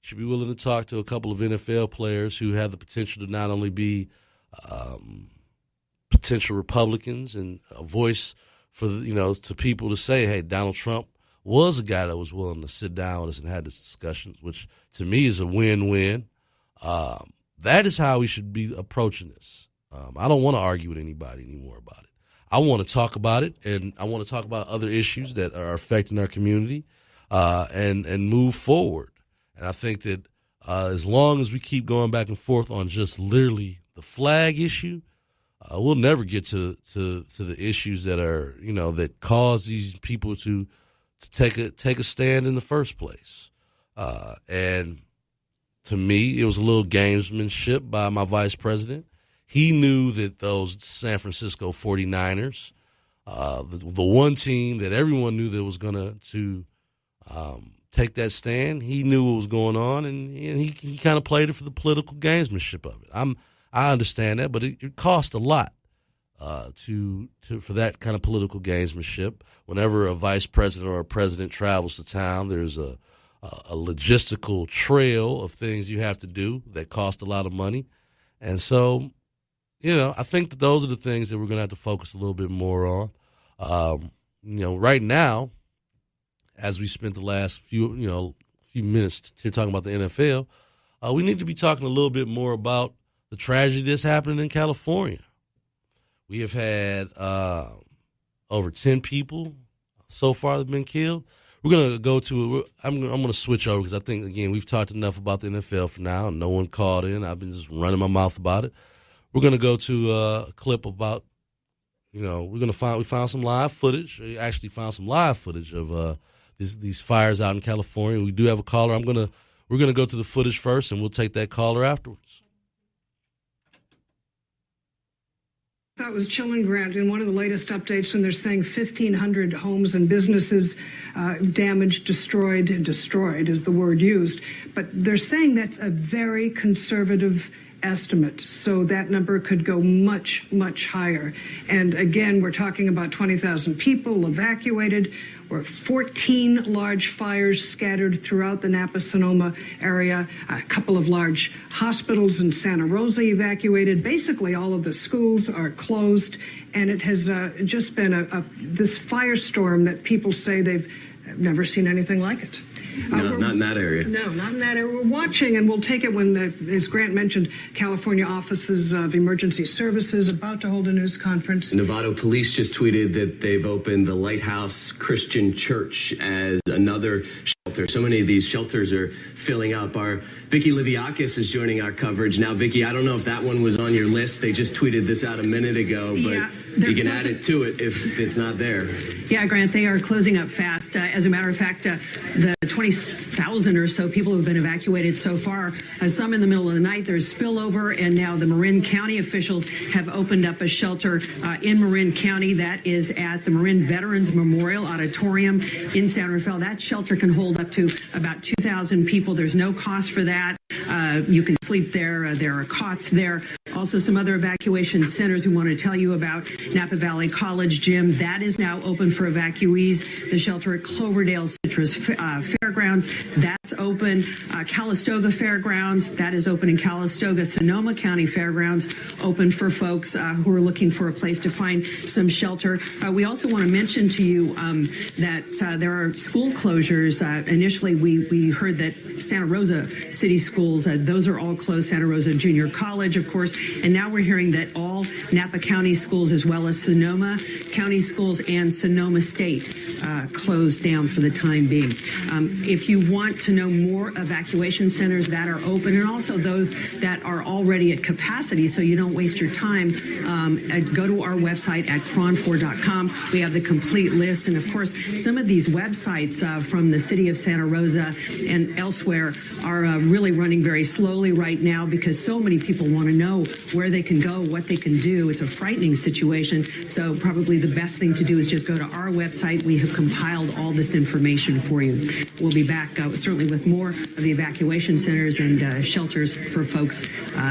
should be willing to talk to a couple of NFL players who have the potential to not only be potential Republicans and a voice for to people to say, hey, Donald Trump was a guy that was willing to sit down with us and have these discussions, which to me is a win-win. That is how we should be approaching this. I don't want to argue with anybody anymore about it. I want to talk about it, and I want to talk about other issues that are affecting our community, and move forward. And I think that as long as we keep going back and forth on just literally the flag issue, we'll never get to the issues that are, that cause these people to take a stand in the first place. And to me, it was a little gamesmanship by my vice president. He knew that those San Francisco 49ers, the one team that everyone knew that was going to take that stand, he knew what was going on, and he kind of played it for the political gamesmanship of it. I understand that, but it cost a lot for that kind of political gamesmanship. Whenever a vice president or a president travels to town, there's a logistical trail of things you have to do that cost a lot of money. And so, I think that those are the things that we're going to have to focus a little bit more on. Right now, as we spent the last few minutes here talking about the NFL, we need to be talking a little bit more about the tragedy that's happening in California. We have had over 10 people so far that have been killed. We're going to go to I'm going to switch over because I think, again, we've talked enough about the NFL for now, and no one called in. I've been just running my mouth about it. We're going to go to a clip about, we found some live footage. We actually found some live footage of these fires out in California. We do have a caller. We're going to go to the footage first, and we'll take that caller afterwards. That was chilling, Grant, in one of the latest updates, and they're saying 1,500 homes and businesses damaged, destroyed is the word used. But they're saying that's a very conservative estimate, so that number could go much, much higher. And again, we're talking about 20,000 people evacuated. We're 14 large fires scattered throughout the Napa-Sonoma area, a couple of large hospitals in Santa Rosa evacuated. Basically, all of the schools are closed, and it has just been this firestorm that people say they've never seen anything like it. No, not in that area. No, not in that area. We're watching, and we'll take it when, as Grant mentioned, California Offices of Emergency Services about to hold a news conference. Novato police just tweeted that they've opened the Lighthouse Christian Church as another shelter. So many of these shelters are filling up. Our Vicky Liviakis is joining our coverage. Now, Vicky, I don't know if that one was on your list. They just tweeted this out a minute ago, but you can add it to it if it's not there. Yeah, Grant, they are closing up fast. As a matter of fact, the 20,000 or so people who have been evacuated so far, some in the middle of the night, there's spillover, and now the Marin County officials have opened up a shelter in Marin County that is at the Marin Veterans Memorial Auditorium in San Rafael. That shelter can hold up to about 2,000 people. There's no cost for that. You can sleep there. There are cots there. Also, some other evacuation centers we want to tell you about. Napa Valley College Gym, that is now open for evacuees. The shelter at Cloverdale Citrus Fairgrounds, that's open. Calistoga Fairgrounds, that is open in Calistoga. Sonoma County Fairgrounds, open for folks who are looking for a place to find some shelter. We also want to mention to you that there are school closures. Initially, we heard that Santa Rosa City Schools, those are all closed. Santa Rosa Junior College, of course. And now we're hearing that all Napa County schools, as well as Sonoma County schools and Sonoma State, closed down for the time being. If you want to know more evacuation centers that are open, and also those that are already at capacity, so you don't waste your time, go to our website at cron4.com. We have the complete list. And of course, some of these websites from the city of Santa Rosa and elsewhere are really running very slowly right now because so many people want to know where they can go, what they can do. It's a frightening situation. So probably the best thing to do is just go to our website. We have compiled all this information for you. We'll be back certainly with more of the evacuation centers and shelters for folks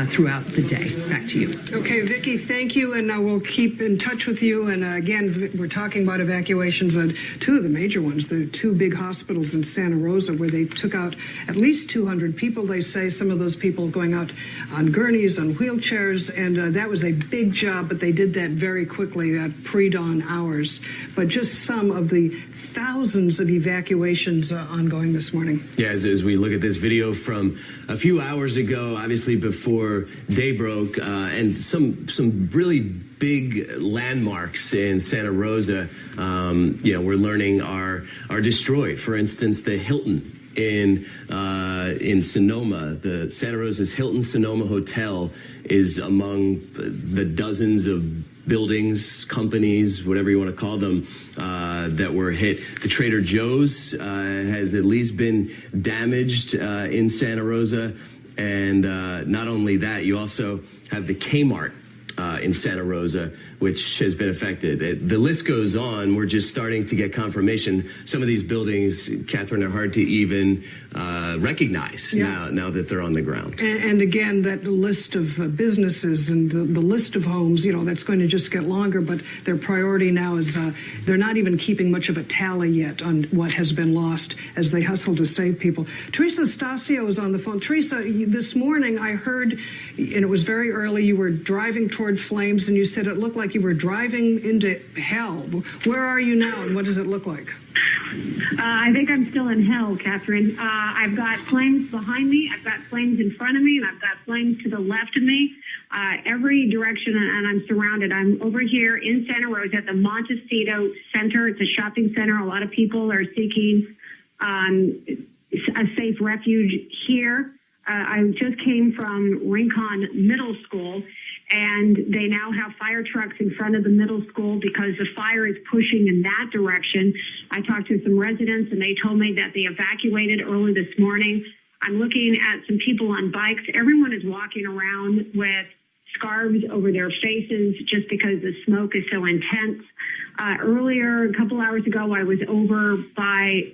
throughout the day. Back to you. Okay, Vicki, thank you. And we'll keep in touch with you. And again, we're talking about evacuations at two of the major ones, the two big hospitals in Santa Rosa where they took out at least 200 people. They say some of those people going out on gurneys, on wheelchairs, and that was a big job, but they did that very quickly at pre-dawn hours. But just some of the thousands of evacuations on ongoing this morning. Yeah, as we look at this video from a few hours ago, obviously before day broke, and some really big landmarks in Santa Rosa, we're learning are destroyed. For instance, the Hilton in Sonoma, the Santa Rosa's Hilton Sonoma Hotel is among the dozens of buildings, companies, whatever you want to call them, that were hit. The Trader Joe's has at least been damaged in Santa Rosa. And not only that, you also have the Kmart in Santa Rosa, which has been affected. The list goes on. We're just starting to get confirmation. Some of these buildings, Catherine, are hard to even recognize now that they're on the ground. And again, that list of businesses and the list of homes, that's going to just get longer. But their priority now is they're not even keeping much of a tally yet on what has been lost as they hustle to save people. Teresa Stasio is on the phone. Teresa, this morning I heard, and it was very early, you were driving toward flames, and you said it looked like you were driving into hell. Where are you now, and what does it look like? I think I'm still in hell, Catherine. I've got flames behind me, I've got flames in front of me, and I've got flames to the left of me. Every direction, and I'm surrounded. I'm over here in Santa Rosa at the Montecito Center. It's a shopping center. A lot of people are seeking a safe refuge here. I just came from Rincon Middle School, and they now have fire trucks in front of the middle school because the fire is pushing in that direction. I talked to some residents, and they told me that they evacuated early this morning. I'm looking at some people on bikes. Everyone is walking around with scarves over their faces just because the smoke is so intense. Earlier, a couple hours ago, I was over by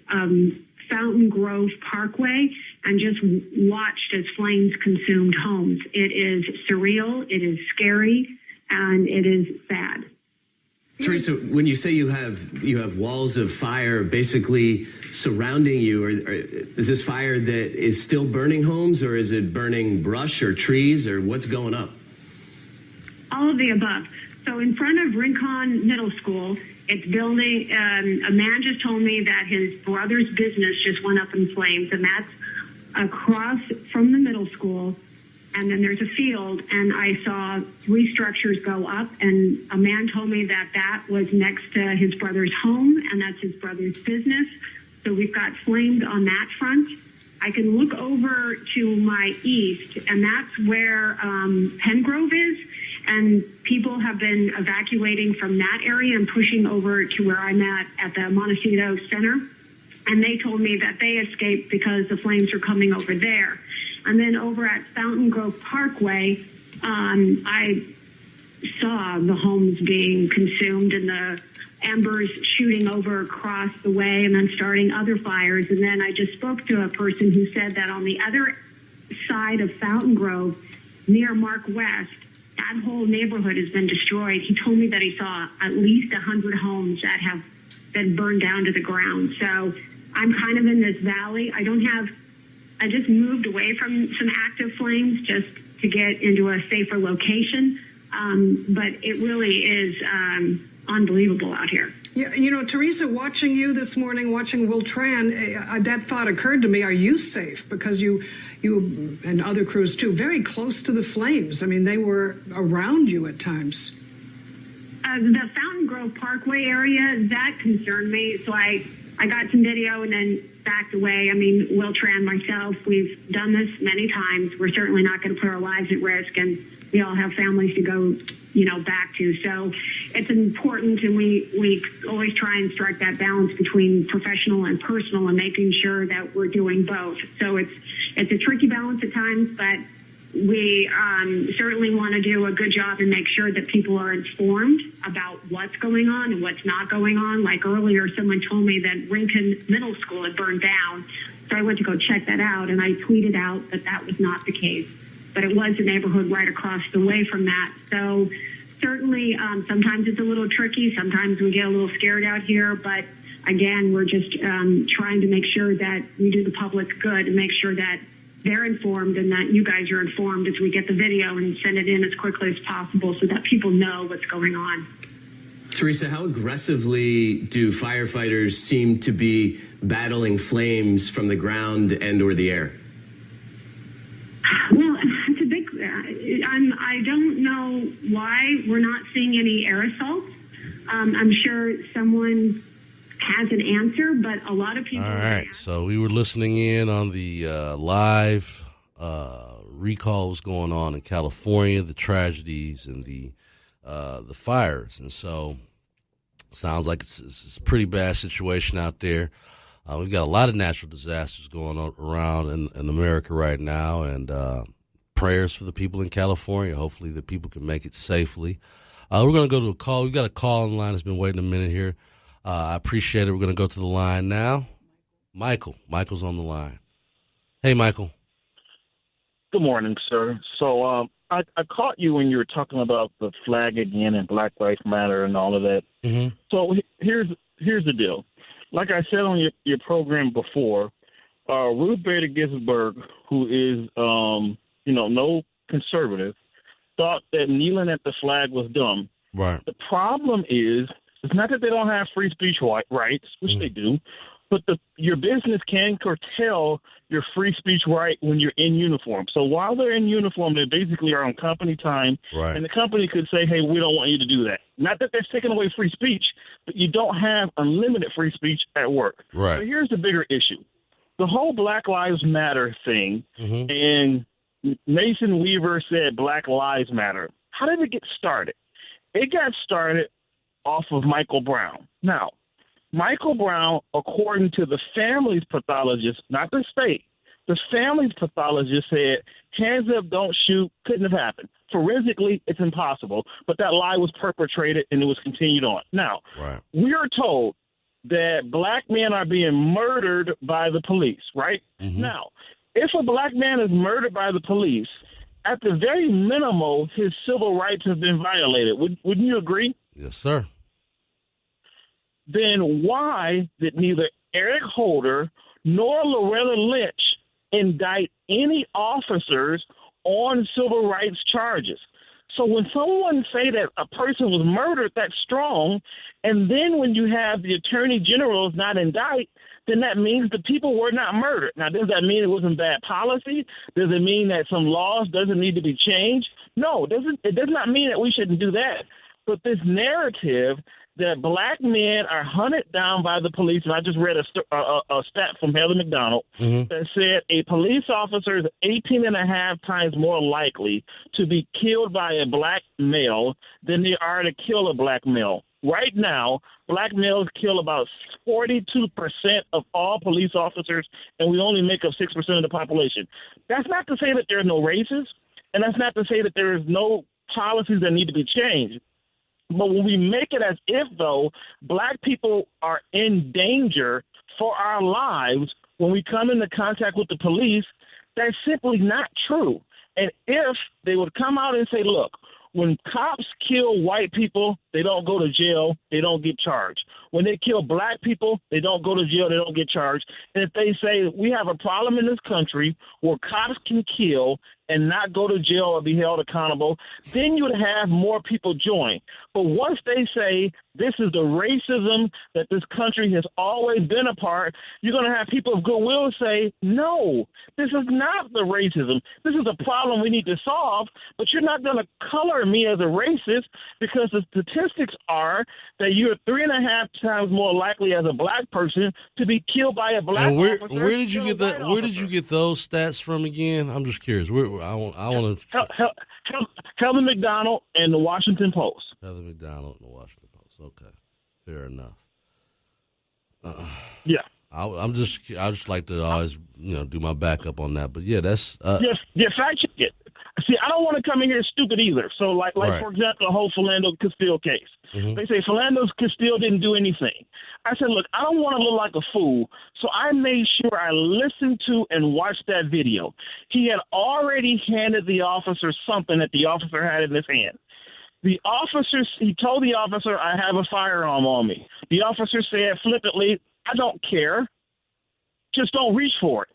Fountain Grove Parkway and just watched as flames consumed homes. It is surreal, it is scary, and it is sad. Teresa, when you say you have walls of fire basically surrounding you, or is this fire that is still burning homes, or is it burning brush or trees, or what's going up? All of the above. So in front of Rincon Middle School, it's building, a man just told me that his brother's business just went up in flames, and that's across from the middle school. And then there's a field, and I saw 3 structures go up, and a man told me that that was next to his brother's home, and that's his brother's business. So we've got flames on that front. I can look over to my east, and that's where Pengrove is, and people have been evacuating from that area and pushing over to where I'm at the Montecito Center. And they told me that they escaped because the flames are coming over there. And then over at Fountain Grove Parkway, I saw the homes being consumed and the embers shooting over across the way and then starting other fires. And then I just spoke to a person who said that on the other side of Fountain Grove, near Mark West, that whole neighborhood has been destroyed. He told me that he saw at least 100 homes that have been burned down to the ground. So I'm kind of in this valley. I just moved away from some active flames just to get into a safer location. But it really is unbelievable out here. Yeah, Teresa, watching you this morning, watching Will Tran, that thought occurred to me. Are you safe? Because you and other crews too, very close to the flames. I mean, they were around you at times. The Fountain Grove Parkway area, that concerned me. So I got some video and then backed away. I mean, Will Tran, myself, we've done this many times. We're certainly not going to put our lives at risk, and we all have families to go, back to. So it's important, and we always try and strike that balance between professional and personal and making sure that we're doing both. So it's a tricky balance at times, but we certainly want to do a good job and make sure that people are informed about what's going on and what's not going on. Like earlier, someone told me that Rincon Middle School had burned down. So I went to go check that out, and I tweeted out that that was not the case. But it was a neighborhood right across the way from that. So certainly sometimes it's a little tricky. Sometimes we get a little scared out here. But again, we're just trying to make sure that we do the public good and make sure that they're informed and that you guys are informed as we get the video and send it in as quickly as possible so that people know what's going on. Teresa, how aggressively do firefighters seem to be battling flames from the ground and or the air? Well, it's a big. I don't know why we're not seeing any air assaults. I'm sure someone has an answer, but a lot of people. All right, so we were listening in on the live recalls going on in California, the tragedies and the fires, and so sounds like it's a pretty bad situation out there. We've got a lot of natural disasters going on around in America right now, and prayers for the people in California. Hopefully the people can make it safely. We're going to go to a call. We've got a call on the line that's been waiting a minute here. I appreciate it. We're going to go to the line now. Michael's on the line. Hey, Michael. Good morning, sir. So I caught you when you were talking about the flag again and Black Lives Matter and all of that. Mm-hmm. So here's the deal. Like I said on your program before, Ruth Bader Ginsburg, who is no conservative, thought that kneeling at the flag was dumb. Right. The problem is, it's not that they don't have free speech rights, which they do, but your business can curtail your free speech right when you're in uniform. So while they're in uniform, they basically are on company time, right. And the company could say, hey, we don't want you to do that. Not that they're taking away free speech, but you don't have unlimited free speech at work. Right. But here's the bigger issue. The whole Black Lives Matter thing, and Mason Weaver said Black Lives Matter. How did it get started? It got started off of Michael Brown. Now, Michael Brown, according to the family's pathologist, not the state, the family's pathologist said, hands up, don't shoot, couldn't have happened. Forensically, it's impossible. But that lie was perpetrated and it was continued on. Now, we are told that black men are being murdered by the police, right? Mm-hmm. Now, if a black man is murdered by the police, at the very minimal, his civil rights have been violated. Wouldn't you agree? Yes, sir. Then why did neither Eric Holder nor Loretta Lynch indict any officers on civil rights charges? So when someone say that a person was murdered, that's strong. And then when you have the attorney general not indict, then that means the people were not murdered. Now, does that mean it wasn't bad policy? Does it mean that some laws doesn't need to be changed? No, it does not mean that we shouldn't do that. But this narrative that black men are hunted down by the police, and I just read a stat from Heather McDonald that said a police officer is 18 and a half times more likely to be killed by a black male than they are to kill a black male. Right now, black males kill about 42% of all police officers, and we only make up 6% of the population. That's not to say that there are no races, and that's not to say that there is no policies that need to be changed. But when we make it as if, though, black people are in danger for our lives when we come into contact with the police, that's simply not true. And if they would come out and say, look, when cops kill white people, they don't go to jail, they don't get charged. When they kill black people, they don't go to jail, they don't get charged. And if they say we have a problem in this country where cops can kill and not go to jail or be held accountable, then you would have more people join. But once they say this is the racism that this country has always been a part, you're going to have people of goodwill say, no, this is not the racism. This is a problem we need to solve, but you're not going to color me as a racist because the statistics are that you're 3.5 times more likely as a black person to be killed by a black officer. Where did you get that? Where did you get those stats from again? I'm just curious. I want to. Heather McDonald and the Washington Post. Heather McDonald and the Washington Post. Okay, fair enough. Yeah, I just like to always do my backup on that. But yeah, that's yes, fact check it. See, I don't want to come in here stupid either. So, like right. For example, the whole Philando Castile case. Mm-hmm. They say Philando Castile didn't do anything. I said, look, I don't want to look like a fool, so I made sure I listened to and watched that video. He had already handed the officer something that the officer had in his hand. He told the officer, I have a firearm on me. The officer said flippantly, I don't care. Just don't reach for it.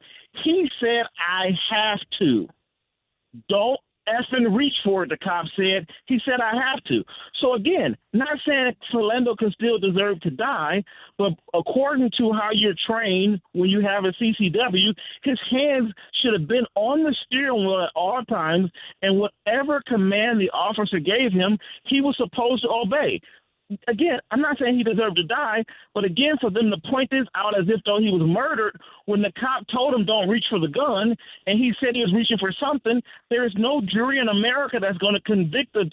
He said, I have to. Don't effing reach for it, the cop said. He said, I have to. So, again, not saying Philando can still deserve to die, but according to how you're trained when you have a CCW, his hands should have been on the steering wheel at all times, and whatever command the officer gave him, he was supposed to obey. Again, I'm not saying he deserved to die, but again, for them to point this out as if though he was murdered when the cop told him don't reach for the gun and he said he was reaching for something, there is no jury in America that's going to convict an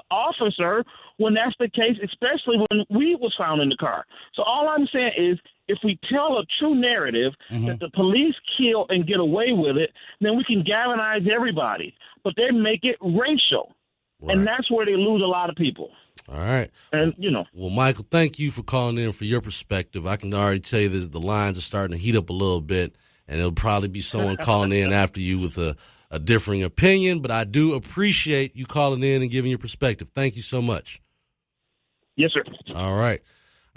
officer when that's the case, especially when weed was found in the car. So all I'm saying is if we tell a true narrative that the police kill and get away with it, then we can galvanize everybody. But they make it racial, and that's where they lose a lot of people. All right. And, Well, Michael, thank you for calling in for your perspective. I can already tell you that the lines are starting to heat up a little bit, and it'll probably be someone calling in after you with a differing opinion, but I do appreciate you calling in and giving your perspective. Thank you so much. Yes, sir. All right.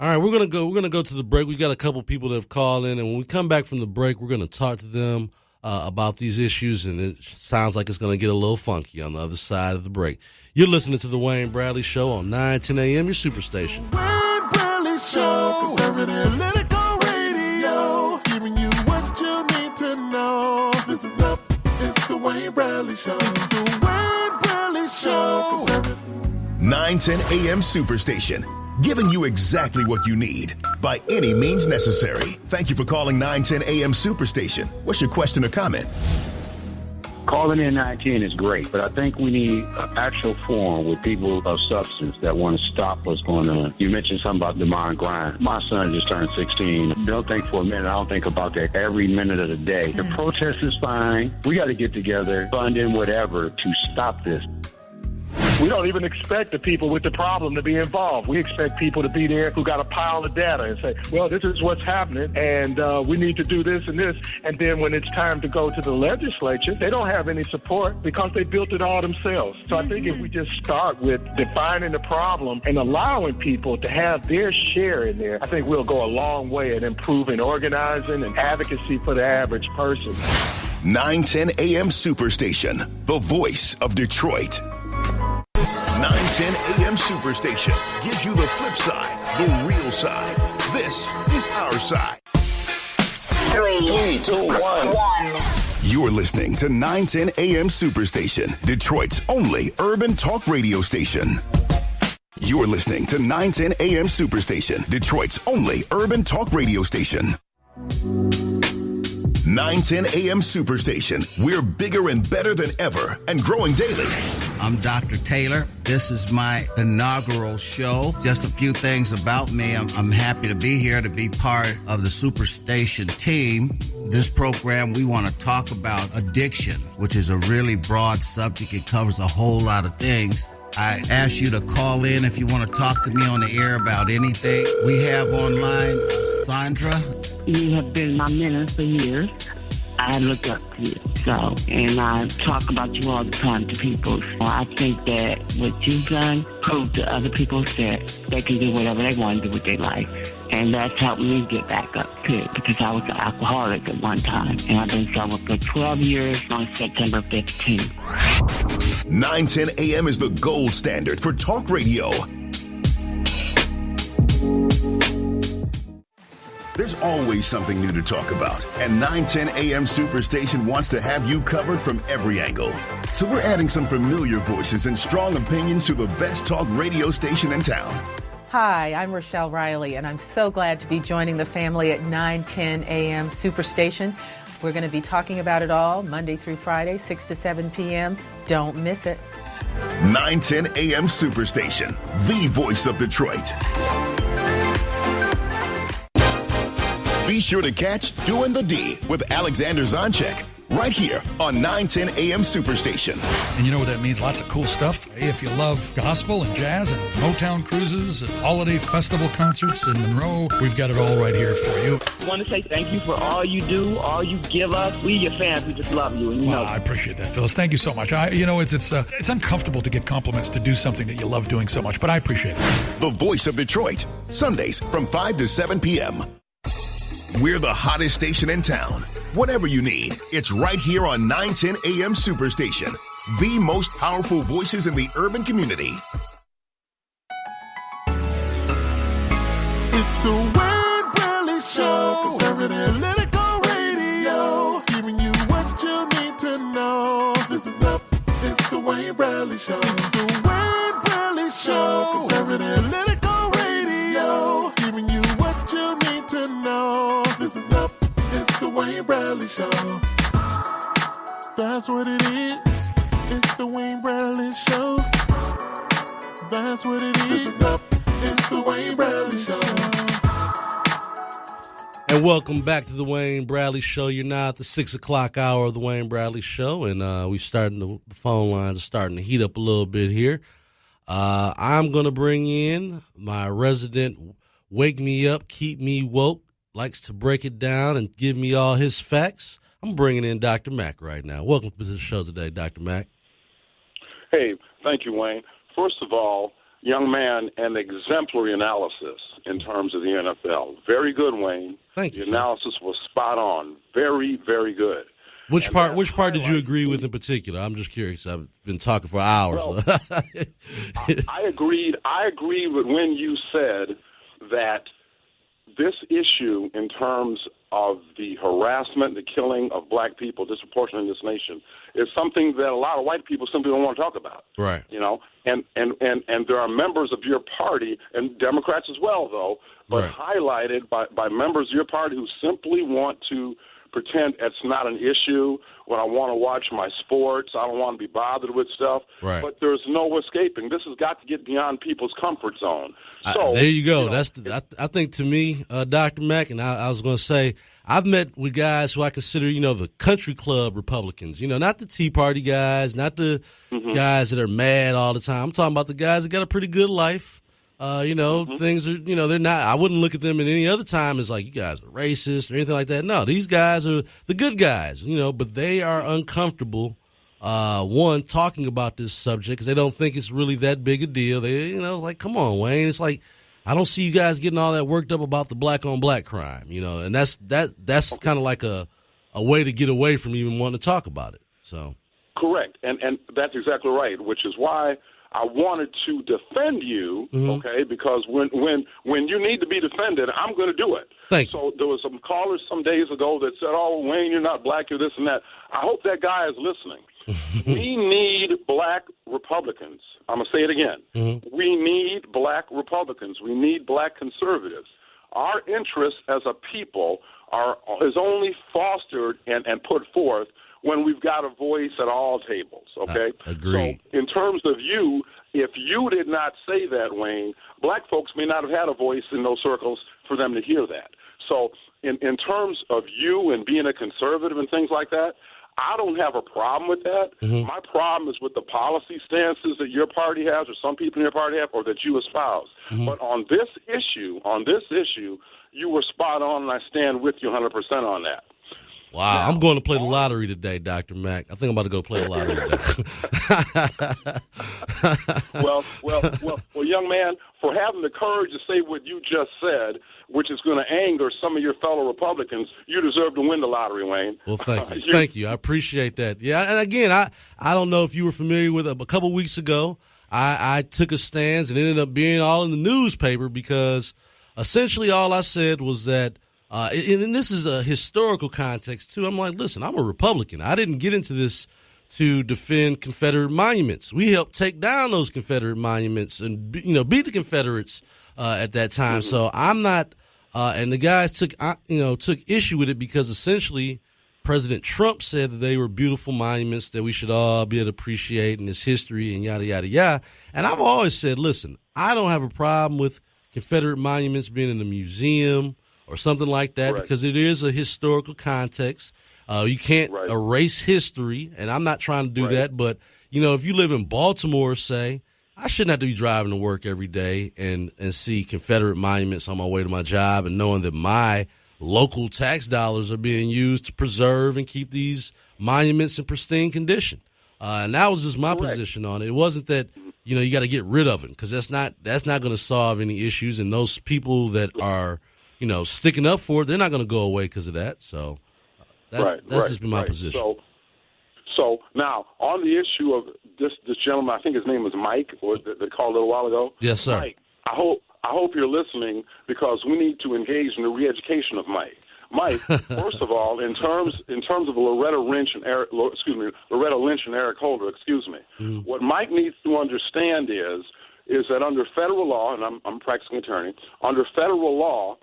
We're gonna go to the break. We got a couple people that have called in, and when we come back from the break, we're gonna talk to them about these issues, and it sounds like it's going to get a little funky on the other side of the break. You're listening to The Wayne Bradley Show on 910 a.m., your superstation. Wayne Bradley Show, conservative lyrical radio, giving you what you need to know. Listen up, it's The Wayne Bradley Show. It's The Wayne Bradley Show. 910 a.m. Superstation, giving you exactly what you need by any means necessary. Thank you for calling 910 a.m. Superstation. What's your question or comment? Calling in 910 is great, but I think we need an actual forum with people of substance that want to stop what's going on. You mentioned something about Demond Grimes. My son just turned 16. Don't think for a minute. I don't think about that every minute of the day. The protest is fine. We got to get together, funding whatever to stop this. We don't even expect the people with the problem to be involved. We expect people to be there who got a pile of data and say, well, this is what's happening, and we need to do this and this. And then when it's time to go to the legislature, they don't have any support because they built it all themselves. So I think if we just start with defining the problem and allowing people to have their share in there, I think we'll go a long way at improving organizing and advocacy for the average person. 910 a.m. Superstation, the voice of Detroit. 910 a.m. Superstation gives you the flip side, the real side. This is our side. 3, 2, 1. You're listening to 910 a.m. Superstation, Detroit's only urban talk radio station. You're listening to 910 a.m. Superstation, Detroit's only urban talk radio station. 910 a.m. Superstation. We're bigger and better than ever and growing daily. I'm Dr. Taylor. This is my inaugural show. Just a few things about me. I'm happy to be here to be part of the Superstation team. This program, we want to talk about addiction, which is a really broad subject. It covers a whole lot of things. I ask you to call in if you want to talk to me on the air about anything. We have online Sandra. You have been my mentor for years. I look up to you, and I talk about you all the time to people. I think that what you've done proved to other people that they can do whatever they want to do with their life. And that's helped me get back up, too, because I was an alcoholic at one time. And I've been sober for 12 years on September 15th. 910 a.m. is the gold standard for talk radio. There's always something new to talk about, and 910 a.m. Superstation wants to have you covered from every angle. So we're adding some familiar voices and strong opinions to the best talk radio station in town. Hi, I'm Rochelle Riley, and I'm so glad to be joining the family at 910 a.m. Superstation. We're going to be talking about it all Monday through Friday, 6 to 7 p.m. Don't miss it. 910 a.m. Superstation, the voice of Detroit. Be sure to catch Doing the D with Alexander Zonchek right here on 910 a.m. Superstation. And you know what that means? Lots of cool stuff. If you love gospel and jazz and Motown cruises and holiday festival concerts in Monroe, we've got it all right here for you. I want to say thank you for all you do, all you give us. We, your fans, we just love you. And you know. I appreciate that, Phyllis. Thank you so much. It's uncomfortable to get compliments to do something that you love doing so much, but I appreciate it. The voice of Detroit, Sundays from 5 to 7 p.m. We're the hottest station in town. Whatever you need, it's right here on 910 a.m. Superstation. the most powerful voices in the urban community. It's the Wayne Bradley Show. Conservative Political Radio. Giving you what you need to know. Listen up, it's the Wayne Bradley Show. It's the Wayne Bradley Show. Conservative Political Radio. Giving you what you need to know. Listen up, it's the Wayne Bradley Show. That's what it is. It's the Wayne Bradley Show. That's what it is. Listen up, it's the Wayne Bradley Show. And welcome back to the Wayne Bradley Show. You're now at the 6 o'clock hour of the Wayne Bradley Show, and the phone lines are starting to heat up a little bit here. I'm going to bring in my resident Wake Me Up, Keep Me Woke, likes to break it down and give me all his facts. I'm bringing in Dr. Mack right now. Welcome to the show today, Dr. Mack. Hey, thank you, Wayne. First of all, young man, an exemplary analysis in terms of the NFL. Very good, Wayne. Thank you. The analysis was spot on. Very, very good. Which part did you agree with in particular? I'm just curious. I've been talking for hours. Well, I agreed with when you said that this issue in terms of the harassment, the killing of black people disproportionately in this nation is something that a lot of white people simply don't want to talk about. Right. You know, and there are members of your party, and Democrats as well, though, but highlighted by members of your party who simply want to pretend it's not an issue when I want to watch my sports. I don't want to be bothered with stuff. Right. But there's no escaping. This has got to get beyond people's comfort zone. So there you go. I think to me, Dr. Mack, and I was going to say, I've met with guys who I consider, the country club Republicans, not the Tea Party guys, not the guys that are mad all the time. I'm talking about the guys that got a pretty good life. Things are, they're not, I wouldn't look at them at any other time as like, you guys are racist or anything like that. No, these guys are the good guys, but they are uncomfortable, talking about this subject because they don't think it's really that big a deal. They, like, come on, Wayne. It's like, I don't see you guys getting all that worked up about the black on black crime, and that's kind of like a way to get away from even wanting to talk about it. So. Correct. And that's exactly right, which is why I wanted to defend you, okay, because when you need to be defended, I'm going to do it. Thank you. So there was some callers some days ago that said, oh, Wayne, you're not black, you're this and that. I hope that guy is listening. We need black Republicans. I'm going to say it again. We need black Republicans. We need black conservatives. Our interests as a people is only fostered and put forth when we've got a voice at all tables, okay? Agreed. So in terms of you, if you did not say that, Wayne, black folks may not have had a voice in those circles for them to hear that. So in terms of you and being a conservative and things like that, I don't have a problem with that. My problem is with the policy stances that your party has or some people in your party have or that you espouse. But on this issue, you were spot on, and I stand with you 100% on that. Wow, now, I'm going to play the lottery today, Dr. Mack. I think I'm about to go play the lottery today. well, young man, for having the courage to say what you just said, which is going to anger some of your fellow Republicans, you deserve to win the lottery, Wayne. Well, thank you. Thank you. I appreciate that. Yeah, and again, I don't know if you were familiar with it. A couple weeks ago, I took a stance and ended up being all in the newspaper because essentially all I said was that and this is a historical context, too. I'm like, listen, I'm a Republican. I didn't get into this to defend Confederate monuments. We helped take down those Confederate monuments and, beat the Confederates at that time. So I'm not and the guys took issue with it because essentially President Trump said that they were beautiful monuments that we should all be able to appreciate in its history and yada, yada, yada. And I've always said, listen, I don't have a problem with Confederate monuments being in a museum or something like that, because it is a historical context. You can't erase history, and I'm not trying to do that. But, if you live in Baltimore, say, I shouldn't have to be driving to work every day and see Confederate monuments on my way to my job and knowing that my local tax dollars are being used to preserve and keep these monuments in pristine condition. And that was just my position on it. It wasn't that, you got to get rid of it, because that's not going to solve any issues. And those people that are sticking up for it, they're not going to go away because of that. So that's just been my position. So now, on the issue of this gentleman, I think his name was Mike, or they called a little while ago. Yes, sir. Mike, I hope you're listening, because we need to engage in the re-education of Mike. Mike, first of all, in terms of Loretta Lynch and Eric Holder, what Mike needs to understand is that under federal law, and I'm a practicing attorney, under federal law,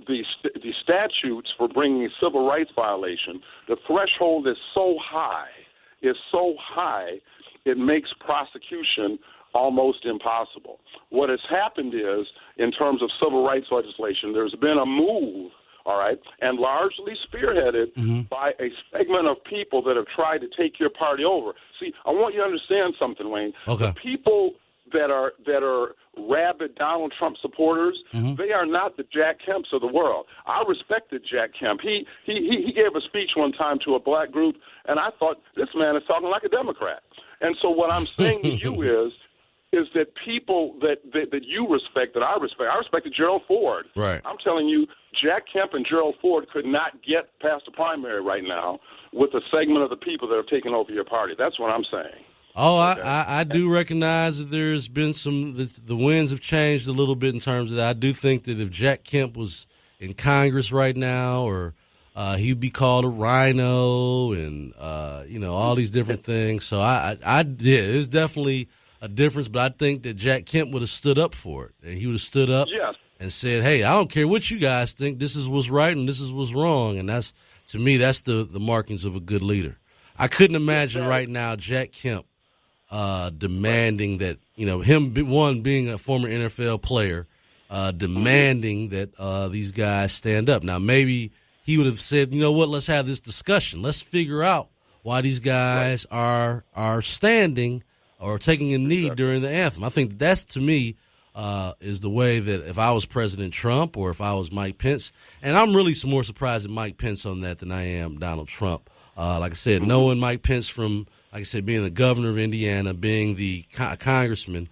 the statutes for bringing a civil rights violation, the threshold is so high, it makes prosecution almost impossible. What has happened is, in terms of civil rights legislation, there's been a move, all right, and largely spearheaded by a segment of people that have tried to take your party over. See, I want you to understand something, Wayne. Okay. The people that are rabid Donald Trump supporters, they are not the Jack Kemps of the world. I respected Jack Kemp. He gave a speech one time to a black group, and I thought, this man is talking like a Democrat. And so what I'm saying to you is that people that you respect, that I respected Gerald Ford. Right. I'm telling you, Jack Kemp and Gerald Ford could not get past the primary right now with a segment of the people that have taken over your party. That's what I'm saying. Oh, I do recognize that there's been the winds have changed a little bit in terms of that. I do think that if Jack Kemp was in Congress right now, or he'd be called a rhino and, all these different things. So there's definitely a difference, but I think that Jack Kemp would have stood up for it, and he would have stood up and said, hey, I don't care what you guys think. This is what's right and this is what's wrong. And that's, to me, that's the markings of a good leader. I couldn't imagine right now Jack Kemp demanding that, him being a former NFL player, demanding that these guys stand up. Now, maybe he would have said, you know what, let's have this discussion. Let's figure out why these guys are standing or taking a knee during the anthem. I think that's, to me, is the way that if I was President Trump or if I was Mike Pence, and I'm really more surprised at Mike Pence on that than I am Donald Trump. Like I said, knowing Mike Pence from, like I said, being the governor of Indiana, being the congressman,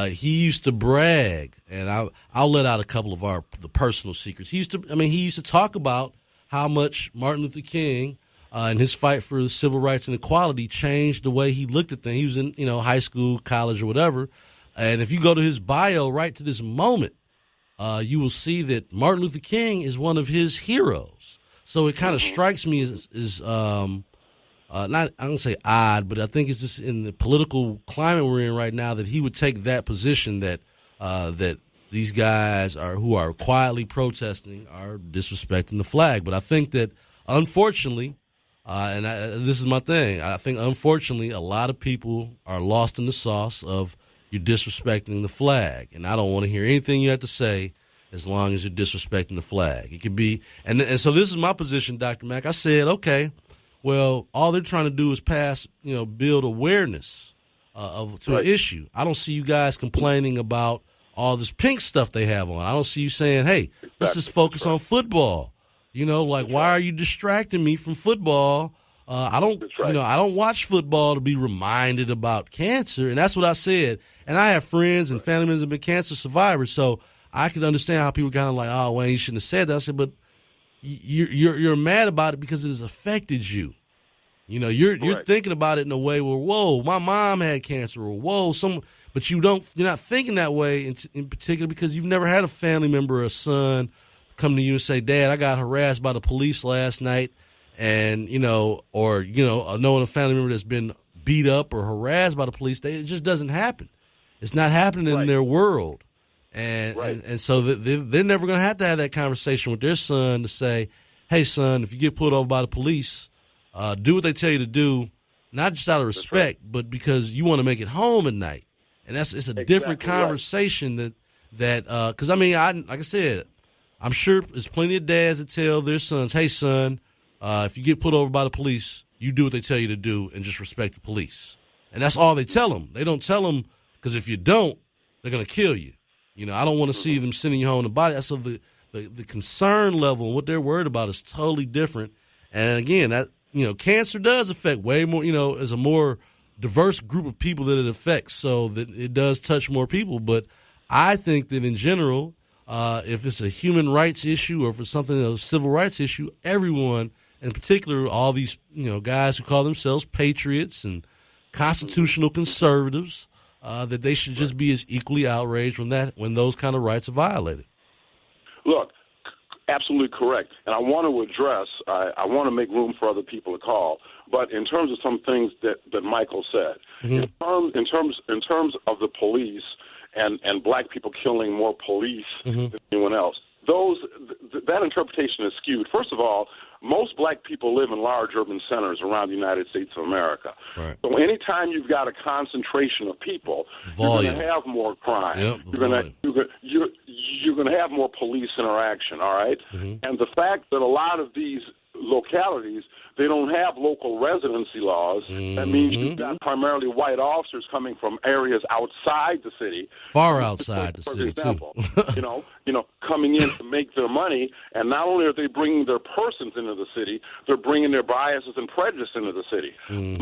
he used to brag, and I'll let out a couple of the personal secrets. He used to talk about how much Martin Luther King and his fight for civil rights and equality changed the way he looked at things. He was in, high school, college, or whatever. And if you go to his bio right to this moment, you will see that Martin Luther King is one of his heroes. So it kind of strikes me as not, I don't say odd, but I think it's just in the political climate we're in right now that he would take that position that these guys who are quietly protesting are disrespecting the flag. But I think that, unfortunately, this is my thing, I think, unfortunately, a lot of people are lost in the sauce of you're disrespecting the flag. And I don't want to hear anything you have to say as long as you're disrespecting the flag. It could be, and so this is my position, Dr. Mack. I said, okay, well, all they're trying to do is build awareness to an issue. I don't see you guys complaining about all this pink stuff they have on. I don't see you saying, hey, let's just focus on football. Why are you distracting me from football? I don't watch football to be reminded about cancer. And that's what I said. And I have friends and family members that have been cancer survivors. So I can understand how people kind of like, oh, Wayne, you shouldn't have said that. I said, but you're mad about it because it has affected you. You're thinking about it in a way where, whoa, my mom had cancer, or whoa, but you're not thinking that way in particular because you've never had a family member or a son come to you and say, Dad, I got harassed by the police last night, and knowing a family member that's been beat up or harassed by the police, it just doesn't happen. It's not happening in their world. And so they're never going to have that conversation with their son to say, hey, son, if you get pulled over by the police, do what they tell you to do, not just out of respect, but because you want to make it home at night. And it's a different conversation because, like I said, I'm sure there's plenty of dads that tell their sons, hey, son, if you get pulled over by the police, you do what they tell you to do and just respect the police. And that's all they tell them. They don't tell them because if you don't, they're going to kill you. I don't want to see them sending you home in the body. So the concern level and what they're worried about is totally different. And again, that cancer does affect way more. As a more diverse group of people that it affects, so that it does touch more people. But I think that in general, if it's a human rights issue or if it's something a civil rights issue, everyone in particular all these guys who call themselves patriots and constitutional conservatives, that they should just be as equally outraged when those kind of rights are violated. Look, absolutely correct. And I want to address, I want to make room for other people to call, but in terms of some things that Michael said, in terms of the police and black people killing more police than anyone else, that interpretation is skewed. First of all, most black people live in large urban centers around the United States of America. Right. So anytime you've got a concentration of people, you're going to have more crime. Yep, you're going to have more police interaction, all right? And the fact that a lot of these localities, they don't have local residency laws, that means you've got primarily white officers coming from areas outside the city. Far outside the city, example, too. coming in to make their money, and not only are they bringing their persons into the city, they're bringing their biases and prejudice into the city.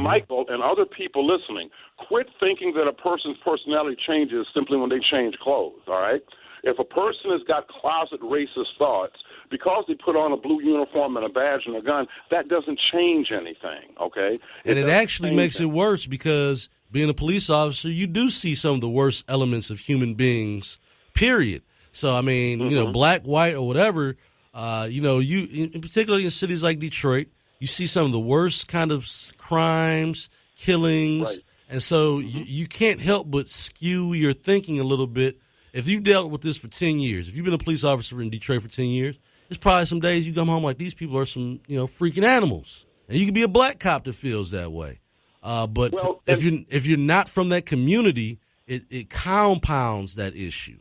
Michael and other people listening, quit thinking that a person's personality changes simply when they change clothes, all right? If a person has got closet racist thoughts, because they put on a blue uniform and a badge and a gun, that doesn't change anything, okay? And it actually makes it worse because being a police officer, you do see some of the worst elements of human beings, period. So, I mean, black, white, or whatever, you, in particularly in cities like Detroit, you see some of the worst kind of crimes, killings, right. And so you can't help but skew your thinking a little bit. If you've dealt with this for 10 years, if you've been a police officer in Detroit for 10 years, there's probably some days you come home like these people are some, freaking animals. And you can be a black cop that feels that way. But if you're not from that community, it compounds that issue.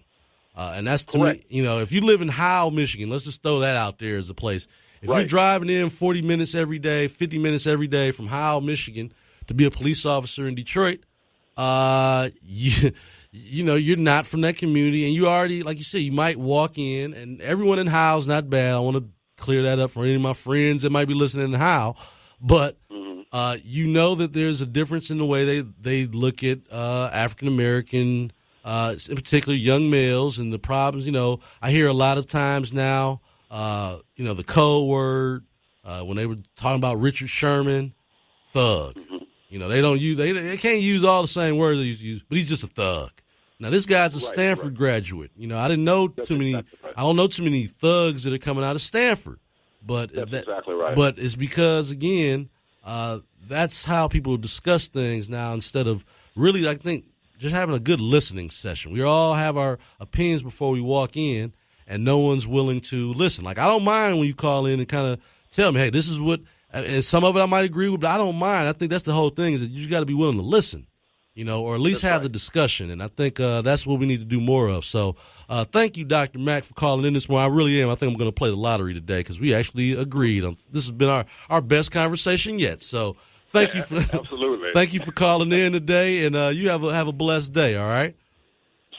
And that's to me, if you live in Howell, Michigan, let's just throw that out there as a place. If you're driving in 40 minutes every day, 50 minutes every day from Howell, Michigan to be a police officer in Detroit, you're not from that community, and you already, like you said, you might walk in, and everyone in Howell's not bad. I want to clear that up for any of my friends that might be listening in Howell, but you know that there's a difference in the way they look at African American, in particular young males, and the problems. I hear a lot of times now, the code word when they were talking about Richard Sherman, thug. They can't use all the same words they used to use, but he's just a thug. Now this guy's a Stanford graduate. I didn't know too many. I don't know too many thugs that are coming out of Stanford, but that's exactly right. But it's because again, that's how people discuss things now instead of really, I think, just having a good listening session. We all have our opinions before we walk in, and no one's willing to listen. Like I don't mind when you call in and kind of tell me, hey, this is what. And some of it I might agree with, but I don't mind. I think that's the whole thing is that you got to be willing to listen, or at least have the discussion. And I think that's what we need to do more of. So thank you, Dr. Mack, for calling in this morning. I really am. I think I'm going to play the lottery today because we actually agreed. This has been our best conversation yet. So thank you for absolutely. Thank you for calling in today, and you have a blessed day. All right.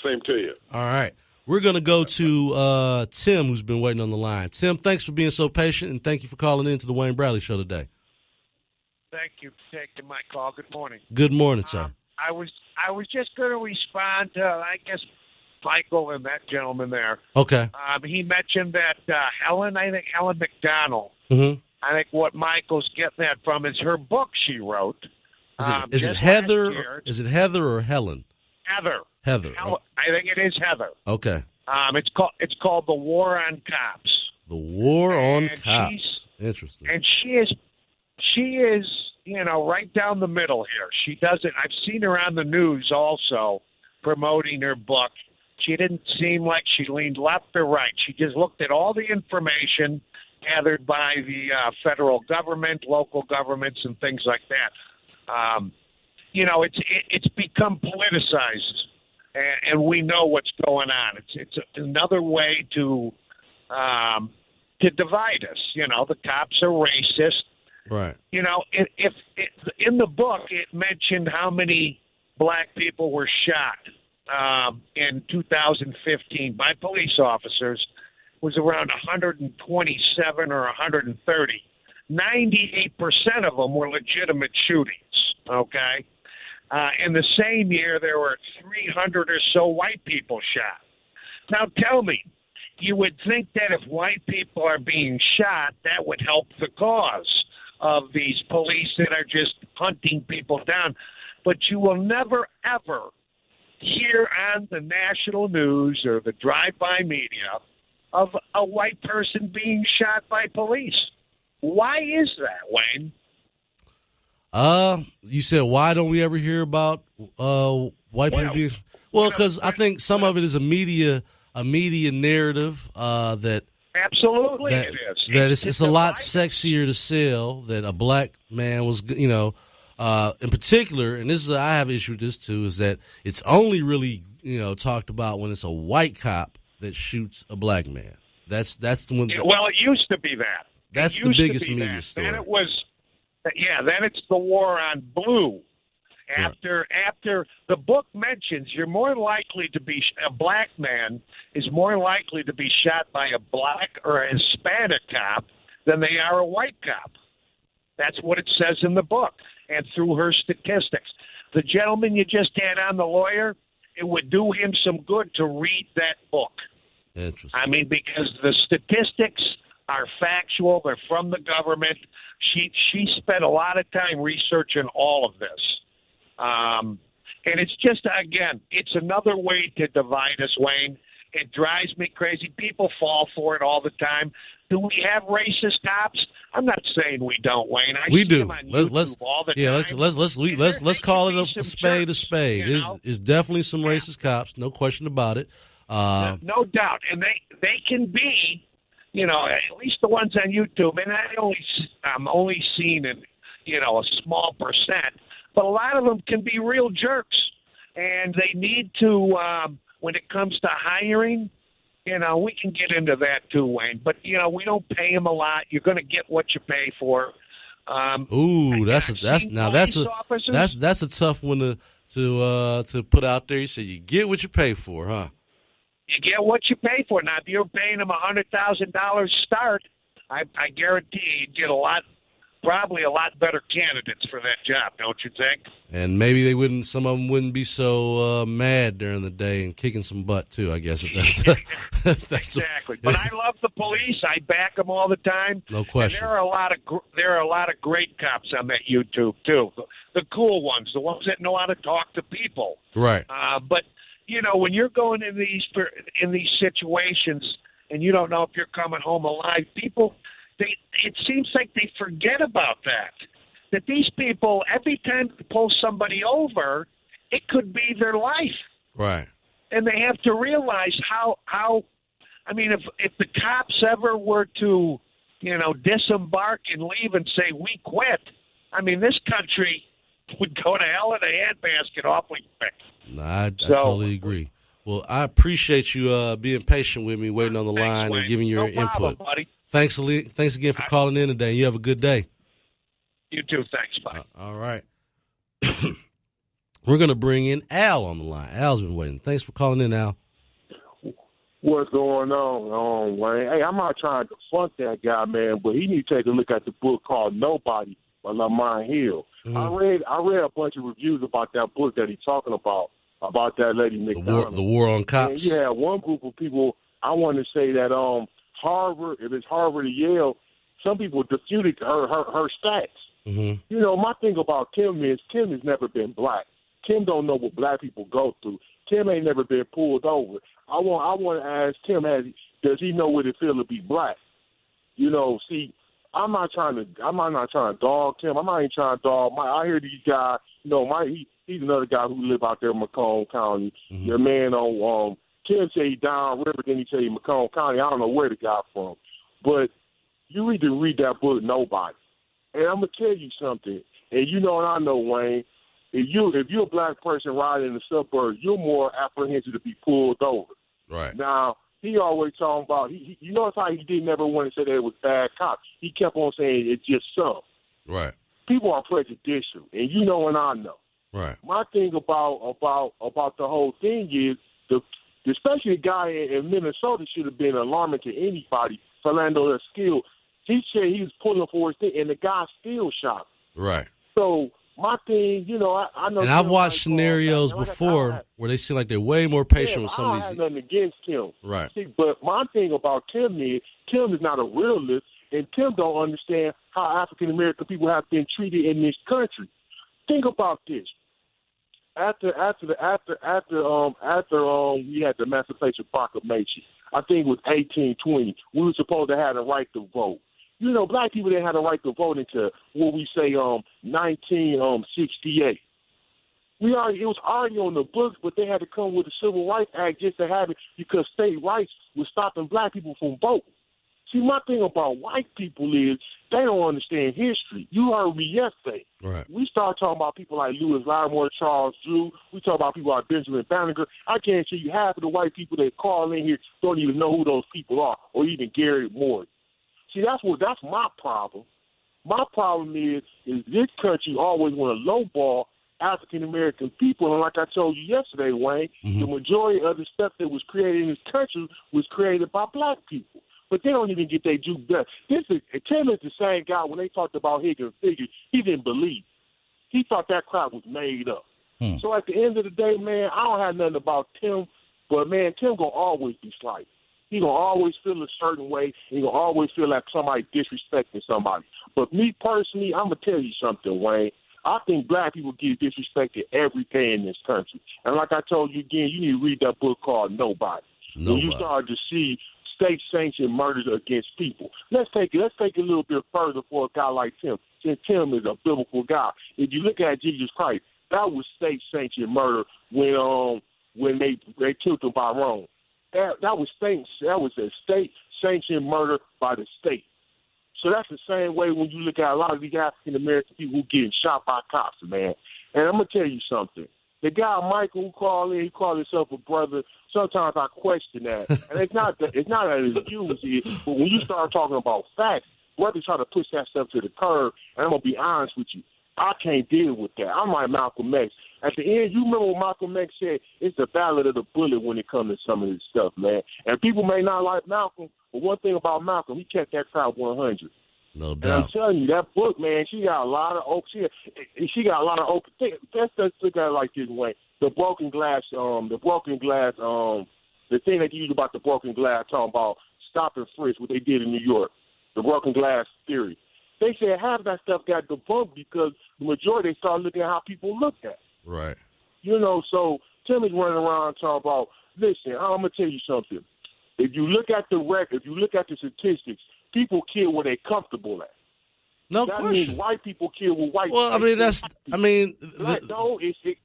Same to you. All right. We're going to go to Tim, who's been waiting on the line. Tim, thanks for being so patient, and thank you for calling in to the Wayne Bradley Show today. Thank you for taking my call. Good morning. Good morning, sir. I was just going to respond to, I guess, Michael and that gentleman there. Okay. He mentioned that Helen McDonald. Mm-hmm. I think what Michael's getting that from is her book she wrote. Is it Heather? Is it Heather or Helen? Heather. I think it is Heather. Okay. It's called The War on Cops. The War on Cops. Interesting. And she is right down the middle here. She doesn't. I've seen her on the news also promoting her book. She didn't seem like she leaned left or right. She just looked at all the information gathered by the federal government, local governments, and things like that. It's become politicized. And we know what's going on. It's another way to divide us. The cops are racist. Right. If in the book it mentioned how many black people were shot in 2015 by police officers was around 127 or 130. 98% of them were legitimate shootings. Okay. In the same year, there were 300 or so white people shot. Now tell me, you would think that if white people are being shot, that would help the cause of these police that are just hunting people down. But you will never, ever hear on the national news or the drive-by media of a white person being shot by police. Why is that, Wayne? You said, why don't we ever hear about white people being? Well, because I think some of it is a media narrative that absolutely that, it is. That it's a lot sexier to sell that a black man was, in particular, and this is I have issue with this too, is that it's only really talked about when it's a white cop that shoots a black man. That's the one. Well, it used to be that. That's the biggest media story. Then it was, then it's the war on blue. After the book mentions, you're more likely to be a black man is more likely to be shot by a black or a Hispanic cop than they are a white cop. That's what it says in the book, and through her statistics. The gentleman you just had on, the lawyer, it would do him some good to read that book. Interesting. I mean, because the statistics are factual. They're from the government. She spent a lot of time researching all of this. And it's just, again, it's another way to divide us, Wayne. It drives me crazy. People fall for it all the time. Do we have racist cops? I'm not saying we don't, Wayne. We do. Let's all the time. Let's call it a spade a spade. There's definitely some racist cops, no question about it. No doubt, and they can be, at least the ones on YouTube. And I'm only seeing a small percent. But a lot of them can be real jerks, and they need to, when it comes to hiring, we can get into that too, Wayne. But, we don't pay them a lot. You're going to get what you pay for. That's a tough one to put out there. You say you get what you pay for, huh? You get what you pay for. Now, if you're paying them $100,000 start, I guarantee you'd get probably a lot better candidates for that job, don't you think? And maybe some of them wouldn't be so mad during the day and kicking some butt too, I guess. If that's exactly. But I love the police. I back them all the time. No question. And there are a lot of great cops on that YouTube too. The cool ones, the ones that know how to talk to people. Right. But when you're going in these situations and you don't know if you're coming home alive, people. It seems like they forget about that these people, every time they pull somebody over, it could be their life. Right. And they have to realize how if the cops ever were to, disembark and leave and say, we quit, this country would go to hell in a handbasket awfully quick. No, I totally agree. Well, I appreciate you being patient with me, waiting on the line and giving your input. Problem, buddy. Thanks again for calling in today. You have a good day. You too. Thanks. Bye. All right. We're going to bring in Al on the line. Al's been waiting. Thanks for calling in, Al. What's going on, Wayne? Hey, I'm not trying to front that guy, man, but he needs to take a look at the book called Nobody by Jemele Hill. Mm-hmm. I read a bunch of reviews about that book that he's talking about that lady McDonald. The war on cops. And you had one group of people, I want to say that Harvard, if it's Harvard or Yale, some people disputed her stats. Mm-hmm. My thing about Kim is Kim has never been black. Kim don't know what black people go through. Kim ain't never been pulled over. I want to ask Kim, does he know what it feels to be black? See, I'm not trying to dog Kim. I'm not even trying to dog Mike. I hear these guys. Mike, he's another guy who live out there in Macomb County. Mm-hmm. Your man on Kim say he downriver, then he say he Macomb County. I don't know where the guy from. But you need to read that book, Nobody. And I'm going to tell you something. And and I know, Wayne, if you're a black person riding in the suburbs, you're more apprehensive to be pulled over. Right. Now, he always talking about, you notice how he didn't ever want to say that it was bad cops. He kept on saying it's just some. Right. People are prejudicial, and and I know. Right. My thing about the whole thing is especially the guy in Minnesota should have been alarming to anybody. Philando Skill, he said he was pulling for his thing, and the guy still shot him. Right. So my thing, you know, I know. And I've watched scenarios before where they seem like they're way more patient with some of these. I have nothing against Tim. Right. See, but my thing about Tim is not a realist, and Tim don't understand how African American people have been treated in this country. Think about this. After we had the Emancipation Proclamation, I think it was 1820, we were supposed to have the right to vote. You know, black people didn't have the right to vote until what we say 1968. It was already on the books, but they had to come with the Civil Rights Act just to have it because state rights was stopping black people from voting. See, my thing about white people is they don't understand history. You heard me yesterday. Right. We start talking about people like Lewis Lattimore, Charles Drew. We talk about people like Benjamin Banneker. I guarantee you half of the white people that call in here don't even know who those people are, or even Gary Morgan. See, that's my problem. My problem is this country always want to lowball African American people, and like I told you yesterday, Wayne, the majority of the stuff that was created in this country was created by black people. But they don't even get their due back. Tim is the same guy when they talked about Higgins figures, he didn't believe. He thought that crap was made up. So at the end of the day, man, I don't have nothing about Tim, but man, Tim gonna always be slight. He gonna always feel a certain way. He gonna always feel like somebody disrespecting somebody. But me personally, I'm gonna tell you something, Wayne. I think black people get disrespected every day in this country. And like I told you again, you need to read that book called Nobody. When you start to see state-sanctioned murders against people. Let's take it a little bit further for a guy like Tim. Since Tim is a biblical guy. If you look at Jesus Christ, that was state-sanctioned murder when they killed him by Rome. That was a state-sanctioned murder by the state. So that's the same way when you look at a lot of these African-American people who getting shot by cops, man. And I'm going to tell you something. The guy, Michael, who called in, he called himself a brother. Sometimes I question that. And it's not an excuse, but when you start talking about facts, brothers try to push that stuff to the curb. And I'm going to be honest with you. I can't deal with that. I'm like Malcolm X. At the end, you remember what Malcolm X said? It's the ballad of the bullet when it comes to some of this stuff, man. And people may not like Malcolm, but one thing about Malcolm, he kept that crowd 100. No doubt. And I'm telling you, that book, man, she got a lot of open. She got a lot of open. Let's look at it like this way: the broken glass, the thing that you use about the broken glass, talking about stop and frisk, what they did in New York, the broken glass theory. They said half that stuff got debunked because the majority they started looking at how people looked at. Right. You know, so Tim is running around talking about. Listen, I'm gonna tell you something. If you look at the record, if you look at the statistics, people kill where they're comfortable at. No that question. Means white people kill with white. Well, I mean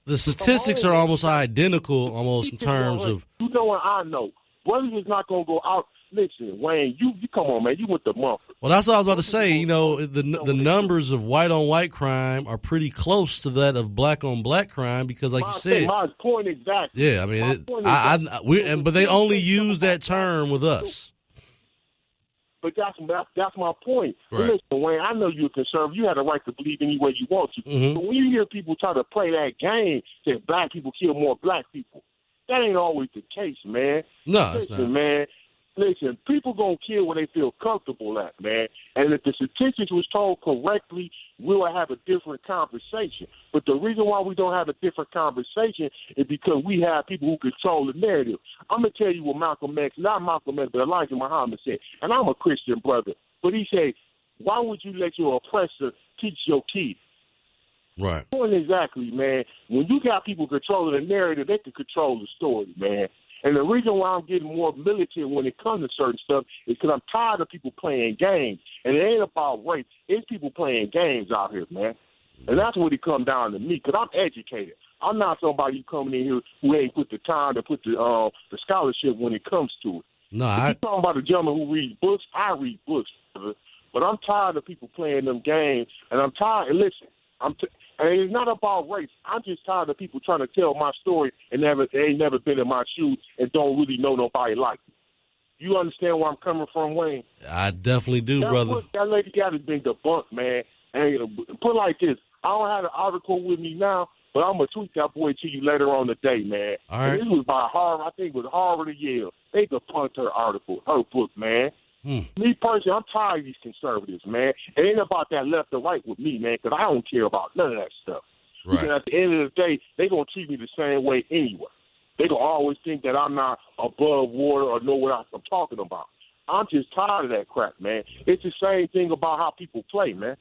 the statistics are almost identical, almost in terms of. You know what I know? Brothers is not gonna go out. Listen, Wayne, you come on, man. You went to Mumford. Well, that's what I was about to say. You know, the numbers of white on white crime are pretty close to that of black on black crime because, like you said, my point exactly. Yeah, I mean, but they only use that term with us. But that's my point. Right. Listen, Wayne, I know you're a conservative. You have the right to believe any way you want to. Mm-hmm. But when you hear people try to play that game that black people kill more black people, that ain't always the case, man. No, it's not. Man. Listen, people gonna kill when they feel comfortable at, man. And if the statistics was told correctly, we'll have a different conversation. But the reason why we don't have a different conversation is because we have people who control the narrative. I'm gonna tell you what not Malcolm X, but Elijah Muhammad said. And I'm a Christian brother, but he said, "Why would you let your oppressor teach your kids?" Right. Point exactly, man. When you got people controlling the narrative, they can control the story, man. And the reason why I'm getting more militant when it comes to certain stuff is because I'm tired of people playing games. And it ain't about race. It's people playing games out here, man. And that's what it comes down to me, because I'm educated. I'm not somebody coming in here who ain't put the time to put the scholarship when it comes to it. No, you're talking about a gentleman who reads books. I read books, brother. But I'm tired of people playing them games. And I'm tired. And listen, and it's not about race. I'm just tired of people trying to tell my story and they ain't never been in my shoes and don't really know nobody like me. You understand where I'm coming from, Wayne? I definitely do, brother. That lady got has been debunked, man. And put it like this. I don't have the article with me now, but I'm going to tweet that boy to you later on today, man. All right. And this was by Harvard. I think it was Harvard or Yale. They debunked her article, her book, man. Me personally, I'm tired of these conservatives, man. It ain't about that left or right with me, man, because I don't care about none of that stuff. Right. Because at the end of the day, they going to treat me the same way anyway. They going to always think that I'm not above water or know what I'm talking about. I'm just tired of that crap, man. It's the same thing about how people play, man.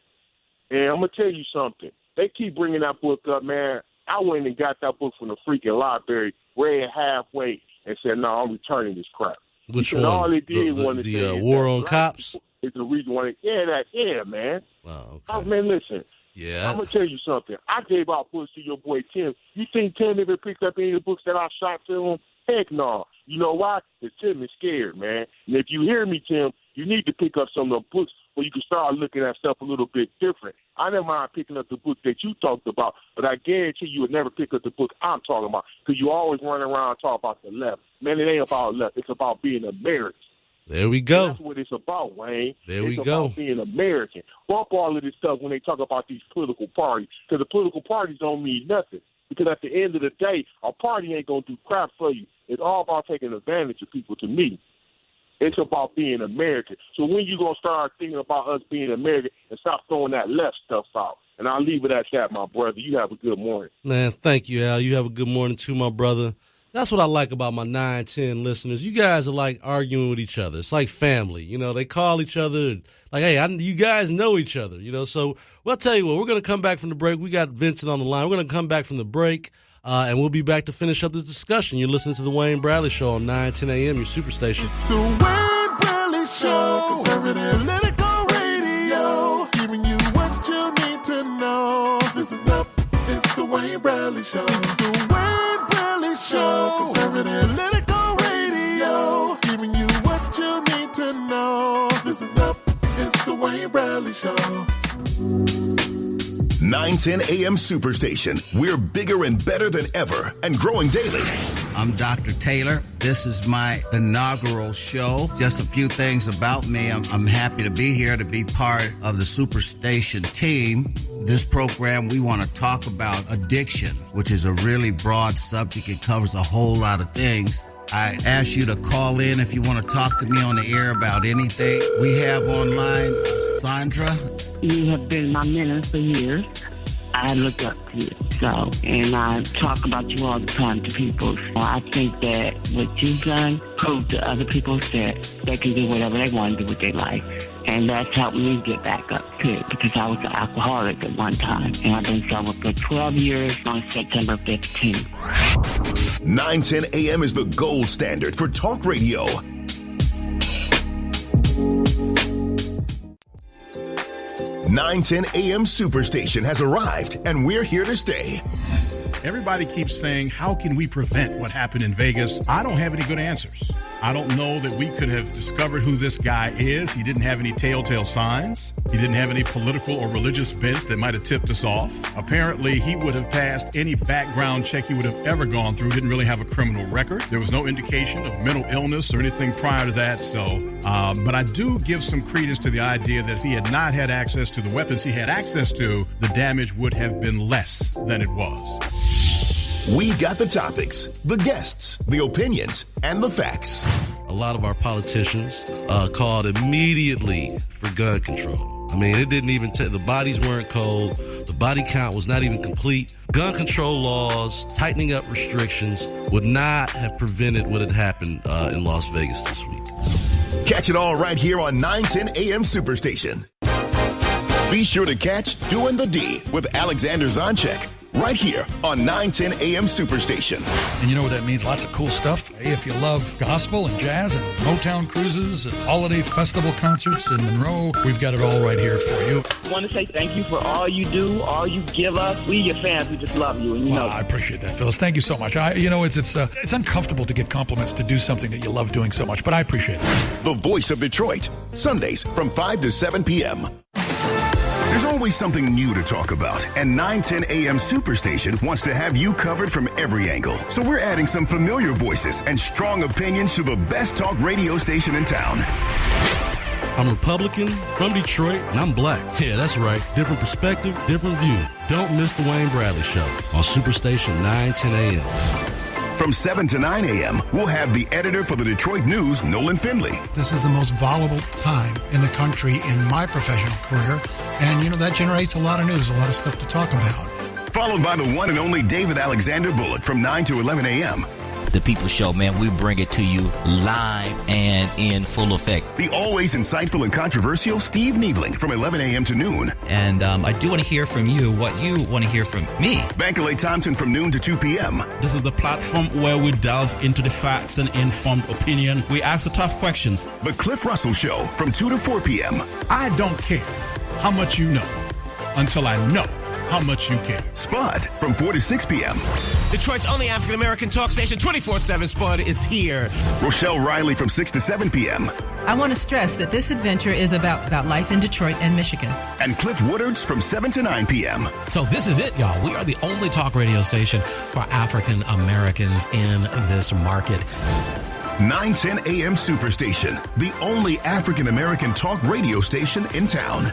And I'm going to tell you something. They keep bringing that book up, man. I went and got that book from the freaking library, read it halfway, and said, no, I'm returning this crap. Which and one? All they did The War on Cops? Is the reason why yeah, man. Oh, okay. Man, listen. Yeah. I'm going to tell you something. I gave out books to your boy Tim. You think Tim ever picked up any of the books that I shot to him? Heck no. You know why? Because Tim is scared, man. And if you hear me, Tim, you need to pick up some of the books where you can start looking at stuff a little bit different. I never mind picking up the book that you talked about, but I guarantee you would never pick up the book I'm talking about because you always run around and talk about the left. Man, it ain't about left. It's about being American. There we go. That's what it's about, Wayne. There we it's go. About being American. Bump all of this stuff when they talk about these political parties because the political parties don't mean nothing. Because at the end of the day, a party ain't going to do crap for you. It's all about taking advantage of people to me. It's about being American. So when you going to start thinking about us being American and stop throwing that left stuff out? And I'll leave it at that, my brother. You have a good morning. Man, thank you, Al. You have a good morning too, my brother. That's what I like about my 910 listeners. You guys are like arguing with each other. It's like family. You know, they call each other like, hey, you guys know each other, you know. So, well, I'll tell you what, we're going to come back from the break. We got Vincent on the line. We're going to come back from the break, and we'll be back to finish up this discussion. You're listening to the Wayne Bradley Show on 910 a.m., your superstation. It's the Wayne Bradley Show. Conservative Political Radio. Giving you what you need to know. Listen up. It's the Wayne Bradley Show. It's the Wayne Bradley Show. Conservative Political Radio. Giving you what you need to know. Listen up. It's the Wayne Bradley Show. 910 AM Superstation. We're bigger and better than ever and growing daily. I'm Dr. Taylor. This is my inaugural show. Just a few things about me. I'm happy to be here to be part of the Superstation team. This program, we want to talk about addiction, which is a really broad subject. It covers a whole lot of things. I ask you to call in if you want to talk to me on the air about anything. We have online Sandra. You have been my mentor for years. I look up to you. So, and I talk about you all the time to people. So I think that what you've done proved to other people that they can do whatever they want to do with their life. And that's helped me get back up to it because I was an alcoholic at one time. And I've been sober for 12 years on September 15th. 910 AM is the gold standard for talk radio. .910 AM Superstation has arrived, and we're here to stay. Everybody keeps saying, how can we prevent what happened in Vegas? I don't have any good answers. I don't know that we could have discovered who this guy is. He didn't have any telltale signs. He didn't have any political or religious bents that might have tipped us off. Apparently, he would have passed any background check he would have ever gone through. Didn't really have a criminal record. There was no indication of mental illness or anything prior to that. But I do give some credence to the idea that if he had not had access to the weapons he had access to, the damage would have been less than it was. We got the topics, the guests, the opinions, and the facts. A lot of our politicians called immediately for gun control. I mean, it didn't even the bodies weren't cold. The body count was not even complete. Gun control laws, tightening up restrictions would not have prevented what had happened in Las Vegas this week. Catch it all right here on 910 AM Superstation. Be sure to catch Doing the D with Alexander Zonchek right here on 910 AM Superstation. And you know what that means? Lots of cool stuff. If you love gospel and jazz and Motown cruises and holiday festival concerts in Monroe, we've got it all right here for you. I want to say thank you for all you do, all you give us. We, your fans, we just love you. And you know I appreciate that, Phyllis. Thank you so much. It's uncomfortable to get compliments to do something that you love doing so much, but I appreciate it. The voice of Detroit, Sundays from 5 to 7 p.m. There's always something new to talk about, and 910 AM Superstation wants to have you covered from every angle. So we're adding some familiar voices and strong opinions to the best talk radio station in town. I'm Republican, from Detroit, and I'm black. Yeah, that's right. Different perspective, different view. Don't miss the Wayne Bradley Show on Superstation 910 AM. From 7 to 9 a.m., we'll have the editor for the Detroit News, Nolan Finley. This is the most volatile time in the country in my professional career. And, that generates a lot of news, a lot of stuff to talk about. Followed by the one and only David Alexander Bullock from 9 to 11 a.m. The People Show, man, we bring it to you live and in full effect. The always insightful and controversial Steve Niebling from 11 a.m. to noon. And I do want to hear from you what you want to hear from me. Bankalay Thompson from noon to 2 p.m. This is the platform where we delve into the facts and informed opinion. We ask the tough questions. The Cliff Russell Show from 2 to 4 p.m. I don't care how much you know until I know how much you care. Spud from 4 to 6 p.m. Detroit's only African-American talk station, 24/7 Spud is here. Rochelle Riley from 6 to 7 p.m. I want to stress that this adventure is about life in Detroit and Michigan. And Cliff Woodards from 7 to 9 p.m. So this is it, y'all. We are the only talk radio station for African-Americans in this market. 910 AM Superstation, the only African-American talk radio station in town.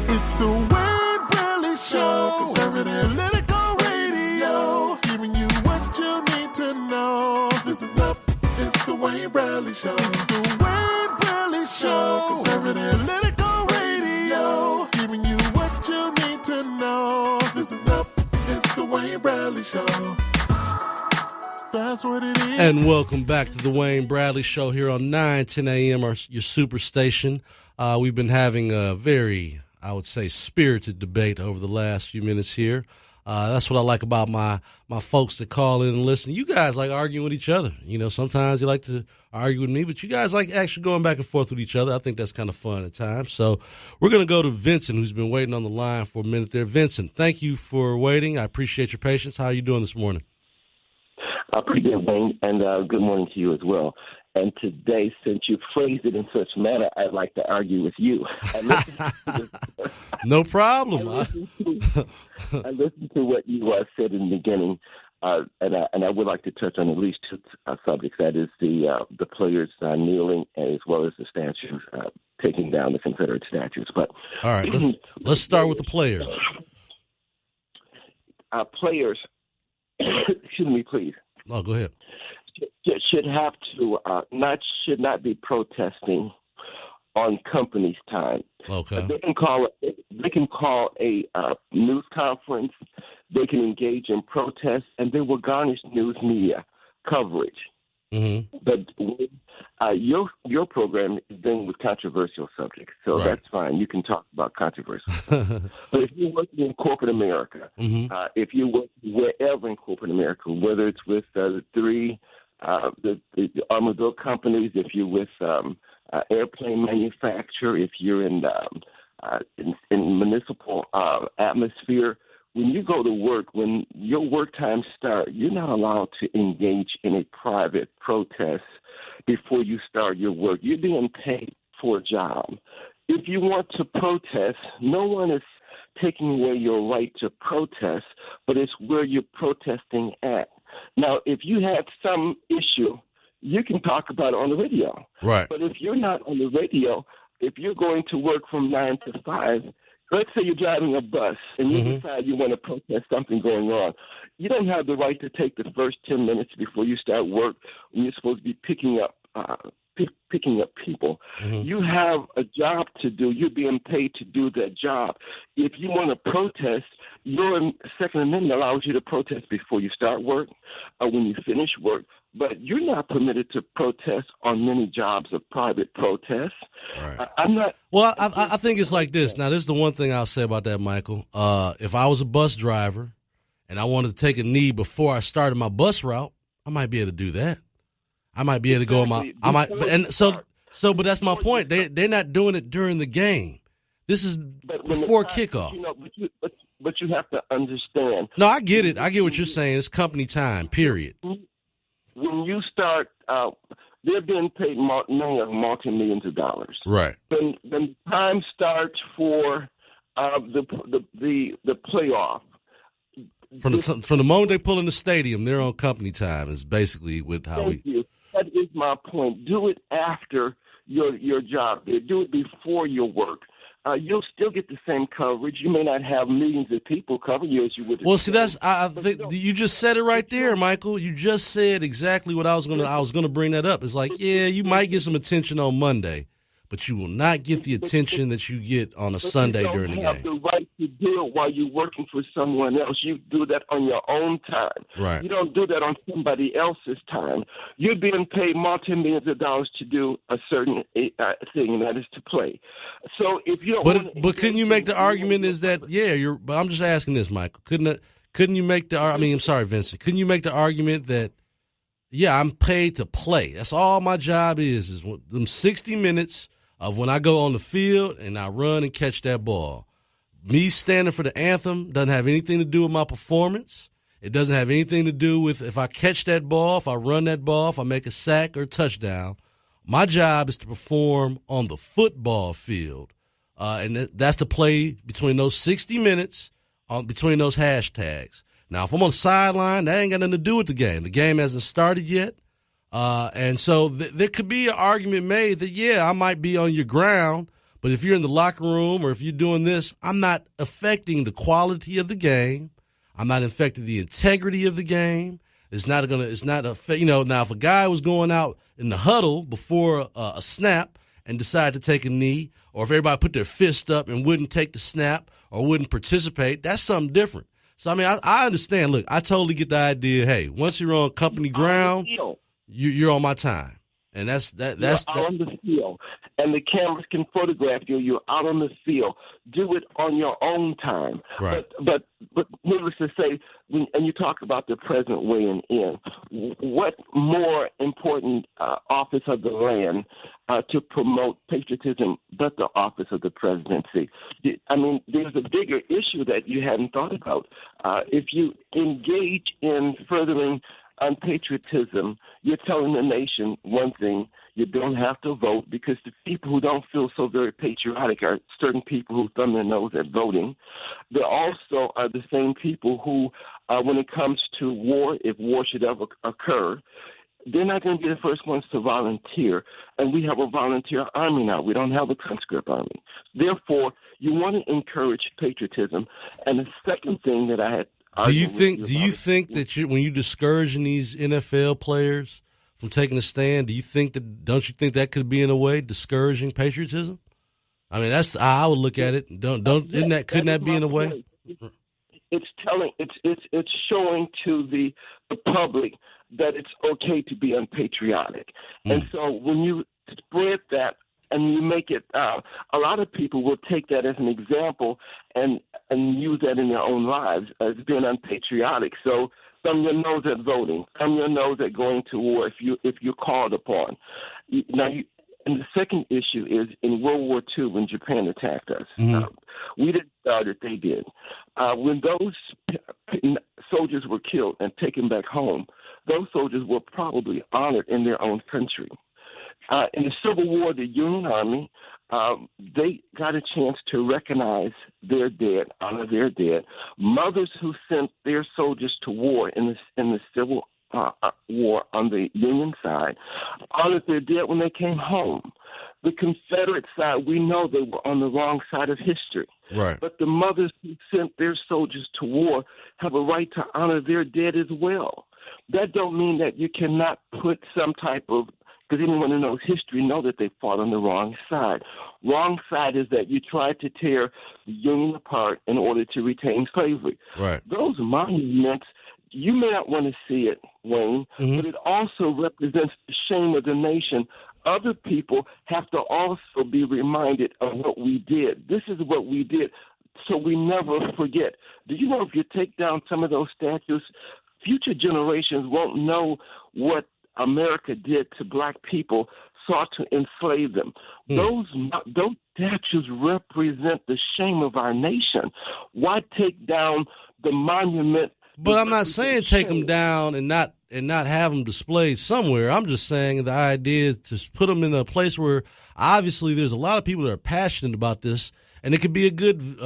It's the Wayne Bradley Show, conservative political radio, giving you what you need to know. Listen up, it's the Wayne Bradley Show. It's the Wayne Bradley Show, conservative political radio, giving you what you need to know. Listen up, it's the Wayne Bradley Show. That's what it is. And welcome back to the Wayne Bradley Show here on 910 AM, your superstation. We've been having a very, I would say, spirited debate over the last few minutes here. That's what I like about my folks that call in and listen. You guys like arguing with each other. Sometimes you like to argue with me, but you guys like actually going back and forth with each other. I think that's kind of fun at times. So we're going to go to Vincent, who's been waiting on the line for a minute there. Vincent, thank you for waiting. I appreciate your patience. How are you doing this morning? Pretty good, Wayne, and good morning to you as well. And today, since you phrased it in such manner, I'd like to argue with you. No problem. I listened to what you said in the beginning, and I would like to touch on at least two subjects. That is the players kneeling, as well as the statues taking down the Confederate statues. But all right, let's start with the players. Players, excuse me, please. Oh, go ahead. Should have to should not be protesting on company's time. Okay. They can call a news conference. They can engage in protest, and they will garnish news media coverage. Mm-hmm. But your program is dealing with controversial subjects, so that's fine. You can talk about controversial stuff. But if you're working in corporate America, if you work wherever in corporate America, whether it's with the automobile companies, if you're with airplane manufacturer, if you're in municipal atmosphere, when you go to work, when your work time starts, you're not allowed to engage in a private protest before you start your work. You're being paid for a job. If you want to protest, no one is taking away your right to protest, but it's where you're protesting at. Now, if you have some issue, you can talk about it on the radio. Right. But if you're not on the radio, if you're going to work from 9 to 5, let's say you're driving a bus and you decide you want to protest something going on. You don't have the right to take the first 10 minutes before you start work when you're supposed to be picking up people. You have a job to do. You're being paid to do that job. If you want to protest, your Second Amendment allows you to protest before you start work or when you finish work. But you're not permitted to protest on many jobs of private protest. Right. I'm not. Well, I think it's like this. Now, this is the one thing I'll say about that, Michael. If I was a bus driver and I wanted to take a knee before I started my bus route, I might be able to do that. I might be able to go on my. I might, but that's my point. They're not doing it during the game. This is before kickoff. But you have to understand. No, I get it. I get what you're saying. It's company time. Period. When you start, they're being paid multi-millions of dollars. Right. Then time starts for the playoff. From the moment they pull in the stadium, they're on company time. Is basically with how Thank you. That is my point. Do it after your job. Do it before your work. you'll still get the same coverage. You may not have millions of people cover you as you would. Well, see, I think you just said it right there, Michael. You just said exactly what I was gonna bring that up. It's like, yeah, you might get some attention on Monday, but you will not get the attention that you get on a Sunday during the game. You have the right to do it while you're working for someone else. You do that on your own time. Right. You don't do that on somebody else's time. You're being paid multi-millions of dollars to do a certain thing, and that is to play. So if you don't, but couldn't you make the argument is that But I'm just asking this, Michael. Couldn't you make the? I'm sorry, Vincent. Couldn't you make the argument that? Yeah, I'm paid to play. That's all my job is them 60 minutes of when I go on the field and I run and catch that ball. Me standing for the anthem doesn't have anything to do with my performance. It doesn't have anything to do with if I catch that ball, if I run that ball, if I make a sack or a touchdown. My job is to perform on the football field. And that's to play between those 60 minutes, between those hashtags. Now, if I'm on the sideline, that ain't got nothing to do with the game. The game hasn't started yet. And so there could be an argument made that, yeah, I might be on your ground, but if you're in the locker room or if you're doing this, I'm not affecting the quality of the game. I'm not affecting the integrity of the game. Now if a guy was going out in the huddle before a snap and decided to take a knee, or if everybody put their fist up and wouldn't take the snap or wouldn't participate, that's something different. So, I mean, I understand. Look, I totally get the idea. Hey, once you're on company ground, you're on my time, and that's out on the field, and the cameras can photograph you. You're out on the field. Do it on your own time. Right. But needless to say, and you talk about the president weighing in. What more important office of the land to promote patriotism but the office of the presidency? I mean, there's a bigger issue that you hadn't thought about. If you engage in furthering unpatriotism, you're telling the nation one thing: you don't have to vote, because the people who don't feel so very patriotic are certain people who thumb their nose at voting. They also are the same people who, when it comes to war, if war should ever occur, they're not going to be the first ones to volunteer. And we have a volunteer army now. We don't have a conscript army. Therefore, you want to encourage patriotism. And the second thing that I had Do you think that when you're discouraging these NFL players from taking a stand, don't you think that could be in a way discouraging patriotism? I mean, that's how I would look at it. Couldn't that be in a way? It's showing to the public that it's okay to be unpatriotic. And so when you spread that and you make it, a lot of people will take that as an example and use that in their own lives as being unpatriotic. So thumb your nose at voting, thumb your nose at going to war if you're called upon. And the second issue is in World War II, when Japan attacked us. We didn't start it, they did. When those soldiers were killed and taken back home, those soldiers were probably honored in their own country. In the Civil War, the Union Army, they got a chance to recognize their dead, honor their dead. Mothers who sent their soldiers to war in the Civil War on the Union side honored their dead when they came home. The Confederate side, we know they were on the wrong side of history. Right. But the mothers who sent their soldiers to war have a right to honor their dead as well. That don't mean that you cannot put some type of, because anyone who knows history know that they fought on the wrong side. Wrong side is that you tried to tear the Union apart in order to retain slavery. Right. Those monuments, you may not want to see it, Wayne, but it also represents the shame of the nation. Other people have to also be reminded of what we did. This is what we did, so we never forget. Do you know if you take down some of those statues, future generations won't know what America did to black people, sought to enslave them. Those statues represent the shame of our nation. Why take down the monument? But I'm not saying take them down and not have them displayed somewhere. I'm just saying the idea is to put them in a place where obviously there's a lot of people that are passionate about this, and it could be a good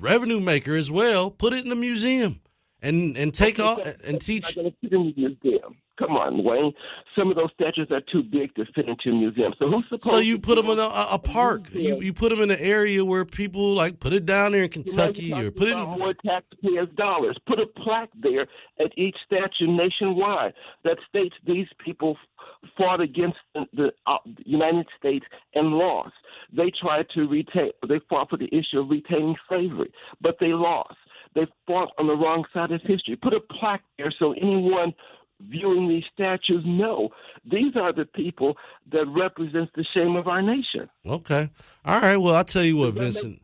revenue maker as well. Put it in a museum and take off and teach. Not going to put it in the museum. Come on, Wayne. Some of those statues are too big to fit into a museum. So who's supposed So you put them in a park. You put them in an area where people like put it down there in Kentucky or put it in more taxpayers' dollars. Put a plaque there at each statue nationwide that states these people fought against the United States and lost. They tried to they fought for the issue of retaining slavery, but they lost. They fought on the wrong side of history. Put a plaque there so anyone viewing these statues know these are the people that represent the shame of our nation. Okay. All right. Well, I'll tell you what, Vincent.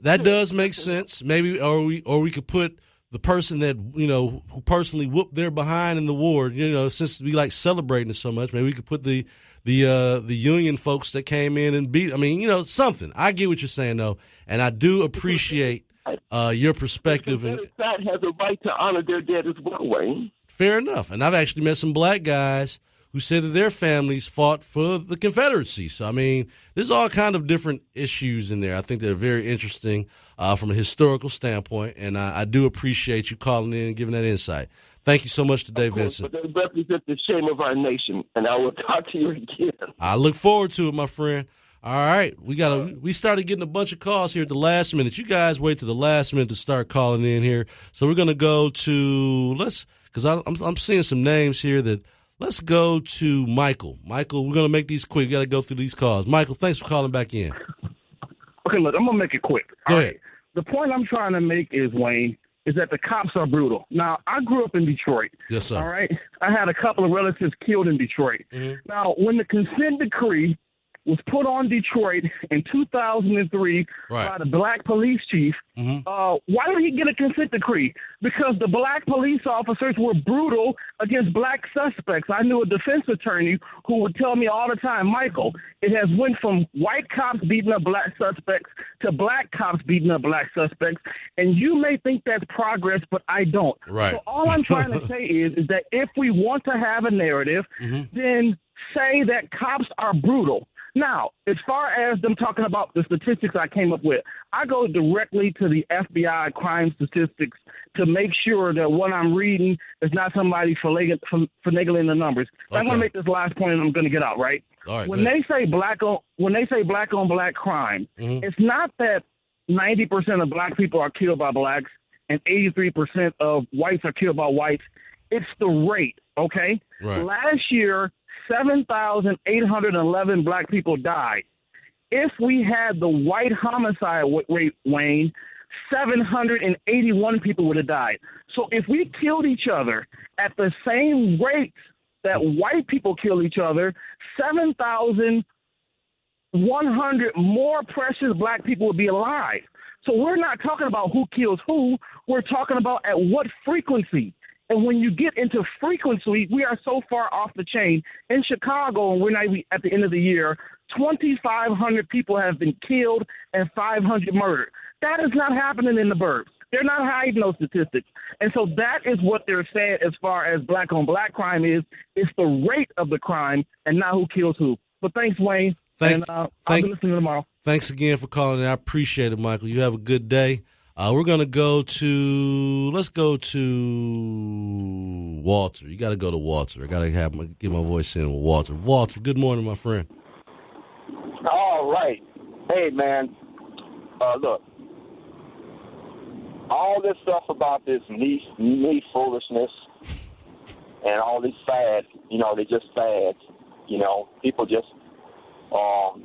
That does make sense. Maybe, or we could put the person that, who personally whooped their behind in the war, since we like celebrating it so much, maybe we could put the Union folks that came in and beat. I mean, something. I get what you're saying, though, and I do appreciate your perspective. The side has a right to honor their dead as well, Wayne. Fair enough. And I've actually met some black guys who said that their families fought for the Confederacy. So, I mean, there's all kind of different issues in there. I think they're very interesting from a historical standpoint, and I do appreciate you calling in and giving that insight. Thank you so much today, Vincent. But they represent the shame of our nation, and I will talk to you again. I look forward to it, my friend. All right, we started getting a bunch of calls here at the last minute. You guys wait to the last minute to start calling in here. So we're going to go to because I'm seeing some names here that let's go to Michael. Michael, we're going to make these quick. We got to go through these calls. Michael, thanks for calling back in. Okay, look, I'm going to make it quick. Go ahead. The point I'm trying to make is, Wayne, is that the cops are brutal. Now, I grew up in Detroit. Yes, sir. All right? I had a couple of relatives killed in Detroit. Mm-hmm. Now, when the consent decree was put on Detroit in 2003 by the black police chief. Mm-hmm. Why did he get a consent decree? Because the black police officers were brutal against black suspects. I knew a defense attorney who would tell me all the time, Michael, it has went from white cops beating up black suspects to black cops beating up black suspects. And you may think that's progress, but I don't. Right. So all I'm trying to say is that if we want to have a narrative, then say that cops are brutal. Now, as far as them talking about the statistics I came up with, I go directly to the FBI crime statistics to make sure that what I'm reading is not somebody finagling the numbers. Okay. I'm going to make this last point, and I'm going to get out, right? All right, when they say black on black crime, it's not that 90% of black people are killed by blacks and 83% of whites are killed by whites. It's the rate, okay? Right. Last year, 7,811 black people died. If we had the white homicide rate, Wayne, 781 people would have died. So if we killed each other at the same rate that white people kill each other, 7,100 more precious black people would be alive. So we're not talking about who kills who. We're talking about at what frequency. And when you get into frequency, we are so far off the chain. In Chicago, and we're not even at the end of the year, 2,500 people have been killed and 500 murdered. That is not happening in the burbs. They're not hiding those statistics. And so that is what they're saying as far as black on black crime is. It's the rate of the crime and not who kills who. But thanks, Wayne. I'll be listening tomorrow. Thanks again for calling in. I appreciate it, Michael. You have a good day. We're going to let's go to Walter. You got to go to Walter. I got to get my voice in with Walter. Walter, good morning, my friend. All right. Hey, man, look, all this stuff about this knee foolishness and all these fads, they're just fads. People just, all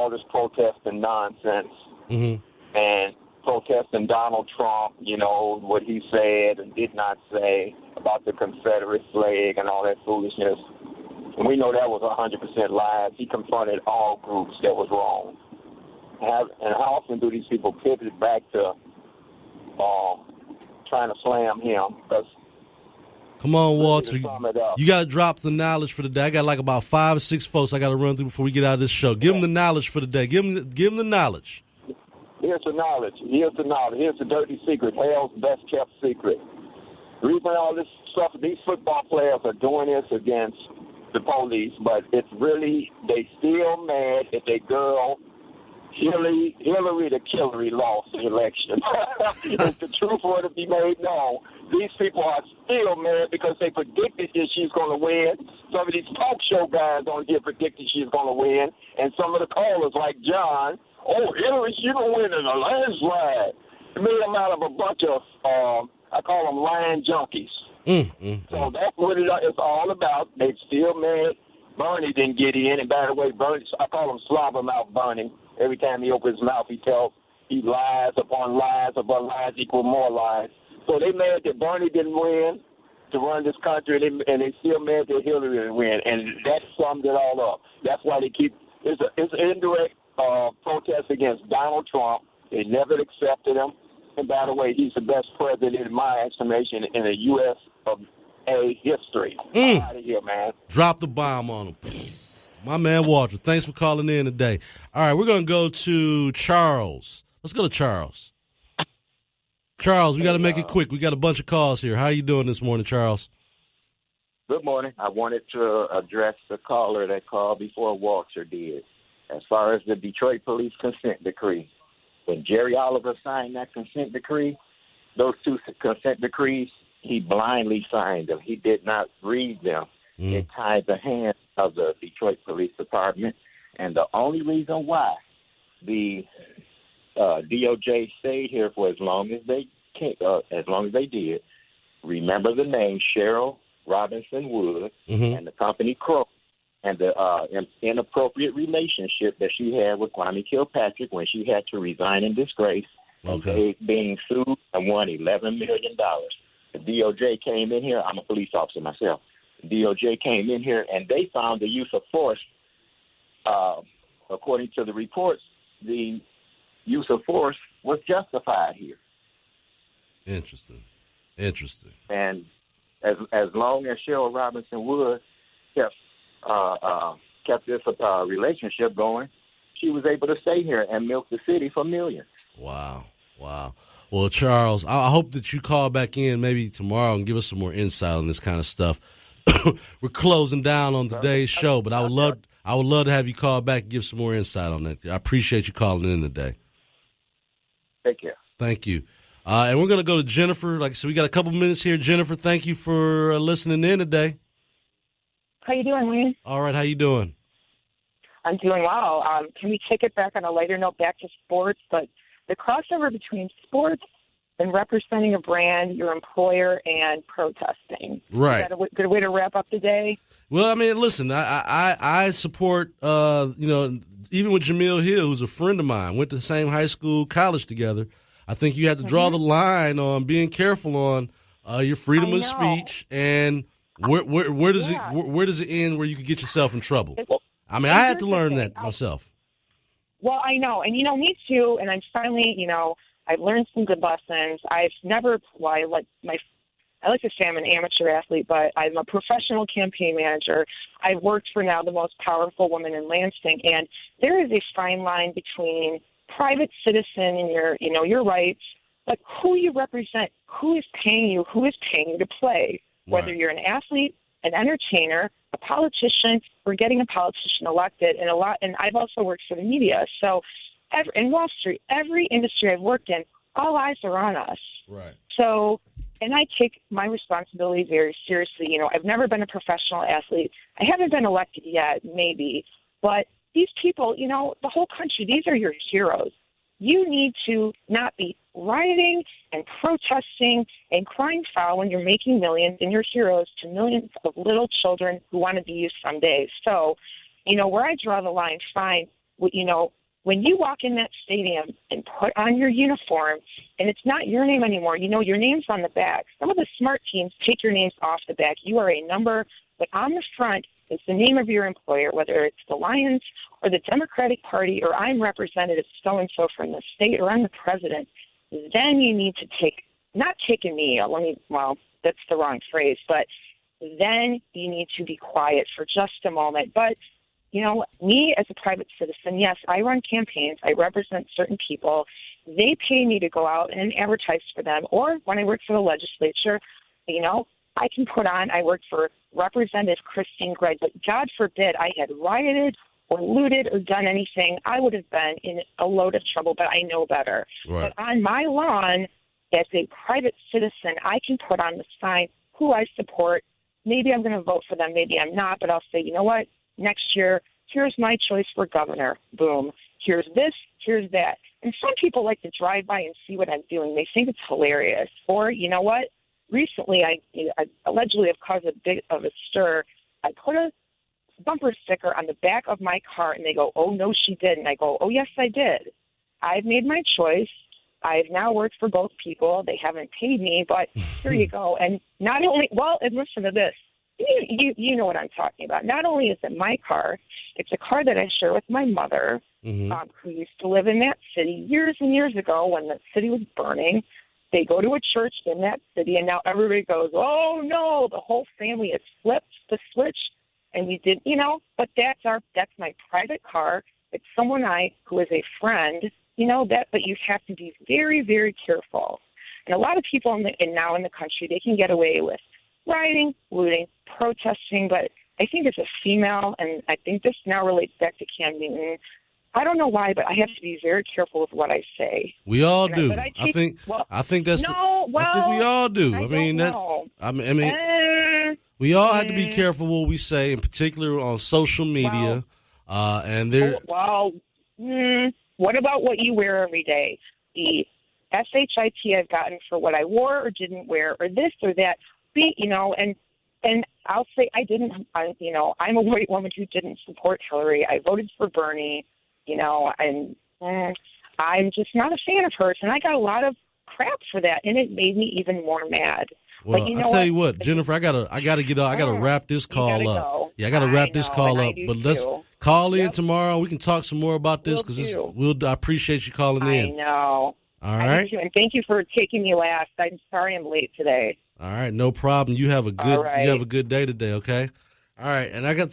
this protesting nonsense. Mm-hmm. And protesting Donald Trump, what he said and did not say about the Confederate flag and all that foolishness. And we know that was 100% lies. He confronted all groups that was wrong. And how often do these people pivot back to trying to slam him? Come on, Walter. You got to drop the knowledge for the day. I got like about 5 or 6 folks I got to run through before we get out of this show. Give them the knowledge for the day. Give them the knowledge. Here's the knowledge. Here's the dirty secret. Hell's best kept secret. Reading all this stuff, these football players are doing this against the police, but it's really, they still mad at their girl Hillary the Killery lost the election. If the truth were to be made known, these people are still mad because they predicted that she's going to win. Some of these talk show guys on here predicted she's going to win. And some of the callers like John, Hillary, she's going to win in a landslide. Made them out of a bunch of, I call them lying junkies. So that's what it's all about. They still mad. Bernie didn't get in. And by the way, Bernie, I call him slobbermouth Bernie. Every time he opens his mouth, he lies upon lies equal more lies. So they mad that Bernie didn't win to run this country, and they still mad that Hillary didn't win. And that summed it all up. That's why they keep it's an indirect protest against Donald Trump. They never accepted him. And by the way, he's the best president in my estimation in the U.S. of A history. Out of here, man. Drop the bomb on him. My man Walter, thanks for calling in today. All right, we're going to go to Charles. Let's go to Charles. Charles, we got to make it quick. We got a bunch of calls here. How you doing this morning, Charles? Good morning. I wanted to address the caller that called before Walter did. As far as the Detroit police consent decree, when Jerry Oliver signed that consent decree, those two consent decrees, he blindly signed them. He did not read them. It tied the hands of the Detroit Police Department, and the only reason why the DOJ stayed here for as long as they did. Remember the name Cheryl Robinson Wood and the company Crow, and the inappropriate relationship that she had with Kwame Kilpatrick when she had to resign in disgrace, being sued and won $11 million. The DOJ came in here. I'm a police officer myself. DOJ came in here, and they found the use of force, according to the reports, the use of force was justified here. Interesting. And as long as Cheryl Robinson Wood kept this relationship going, she was able to stay here and milk the city for millions. Wow. Well, Charles, I hope that you call back in maybe tomorrow and give us some more insight on this kind of stuff. We're closing down on today's show, but I would love to have you call back and give some more insight on that. I appreciate you calling in today. Take care. Thank you. And we're going to go to Jennifer. Like I said, we got a couple minutes here. Jennifer, thank you for listening in today. How you doing, Wayne? All right, how you doing? I'm doing well. Can we take it back on a lighter note, back to sports? But the crossover between sports and representing a brand, your employer, and protesting. Right. Is that a good way to wrap up the day? Well, I mean, listen, I support, even with Jemele Hill, who's a friend of mine, went to the same high school, college together. I think you have to draw the line on being careful on your freedom of speech and where does it end where you can get yourself in trouble? I mean, I had to learn that myself. Well, I know, and me too. And I'm finally, I've learned some good lessons. I like to say I'm an amateur athlete, but I'm a professional campaign manager. I've worked for now the most powerful woman in Lansing, and there is a fine line between private citizen and your rights, but who you represent, who is paying you to play, whether you're an athlete, an entertainer, a politician, or getting a politician elected, and I've also worked for the media. So in Wall Street, every industry I've worked in, all eyes are on us. Right. So, and I take my responsibility very seriously. I've never been a professional athlete. I haven't been elected yet, maybe. But these people, the whole country, these are your heroes. You need to not be rioting and protesting and crying foul when you're making millions and you're heroes to millions of little children who want to be you someday. So, where I draw the line, fine, when you walk in that stadium and put on your uniform, and it's not your name anymore, your name's on the back. Some of the smart teams take your names off the back. You are a number, but on the front is the name of your employer, whether it's the Lions or the Democratic Party, or I'm Representative so-and-so from the state, or I'm the president. Then you need to not take a knee, that's the wrong phrase, but then you need to be quiet for just a moment. But me as a private citizen, yes, I run campaigns. I represent certain people. They pay me to go out and advertise for them. Or when I work for the legislature, I can I worked for Representative Christine Gregg, but God forbid I had rioted or looted or done anything, I would have been in a load of trouble, but I know better. Right. But on my lawn, as a private citizen, I can put on the sign who I support. Maybe I'm going to vote for them, maybe I'm not, but I'll say, you know what, next year, here's my choice for governor. Boom. Here's this, here's that. And some people like to drive by and see what I'm doing. They think it's hilarious. Or, you know what, recently I allegedly have caused a bit of a stir. I put a bumper sticker on the back of my car, and they go, oh, no, she didn't. I go, oh, yes, I did. I've made my choice. I've now worked for both people. They haven't paid me, but here you go. And not only, well, and listen to this. You know what I'm talking about. Not only is it my car, it's a car that I share with my mother, who used to live in that city years and years ago when the city was burning. They go to a church in that city, and now everybody goes, oh, no, the whole family has flipped the switch. And we did, but that's my private car. It's someone who is a friend, but you have to be very, very careful. And a lot of people now in the country, they can get away with rioting, looting, protesting, but I think as a female, and I think this now relates back to Cam Newton, I don't know why, but I have to be very careful with what I say. We all do. I think that's. No, well, I think we all do. We all have to be careful what we say, in particular on social media. What about what you wear every day? The SHIT I've gotten for what I wore or didn't wear, or this or that. And I'll say I didn't. I'm a white woman who didn't support Hillary. I voted for Bernie. And I'm just not a fan of hers, and I got a lot of crap for that, and it made me even more mad. Well, I tell you what, Jennifer, I gotta get off. I gotta wrap this call up. Go. Yeah, I gotta wrap this call up. But let's call in tomorrow. We can talk some more about this because I appreciate you calling in. I know. All right. And thank you for taking me last. I'm sorry I'm late today. All right, no problem. You have a good day today. Okay. All right, and I got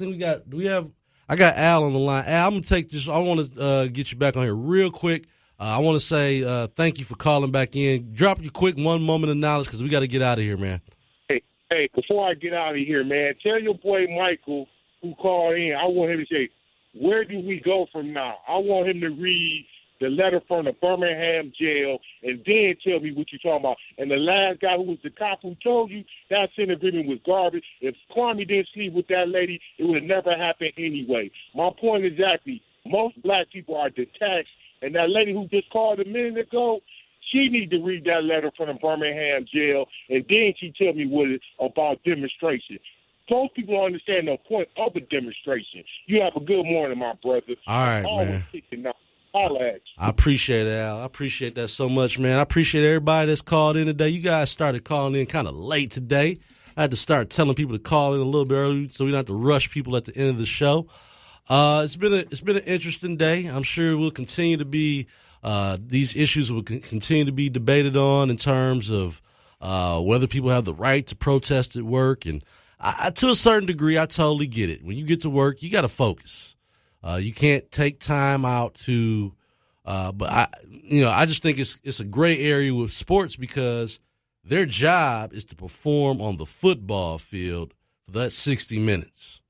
Al on the line. Al, I'm gonna take this. I want to get you back on here real quick. I want to say thank you for calling back in. Drop your quick one moment of knowledge because we got to get out of here, man. Hey, before I get out of here, man, tell your boy Michael who called in, I want him to say, where do we go from now? I want him to read the letter from the Birmingham jail and then tell me what you're talking about. And the last guy who was the cop who told you that sin agreement was garbage. If Kwame didn't sleep with that lady, it would have never happened anyway. My point is exactly, most black people are detached. And that lady who just called a minute ago, she need to read that letter from the Birmingham jail, and then she tell me what it's about demonstration. Most people don't understand the point of a demonstration. You have a good morning, my brother. All right, man. I appreciate it, Al. I appreciate that so much, man. I appreciate everybody that's called in today. You guys started calling in kind of late today. I had to start telling people to call in a little bit early so we don't have to rush people at the end of the show. It's been an interesting day. I'm sure we'll continue to be these issues will continue to be debated on in terms of whether people have the right to protest at work. And to a certain degree, I totally get it. When you get to work, you got to focus. You can't take time out to. But I just think it's a gray area with sports because their job is to perform on the football field for that 60 minutes.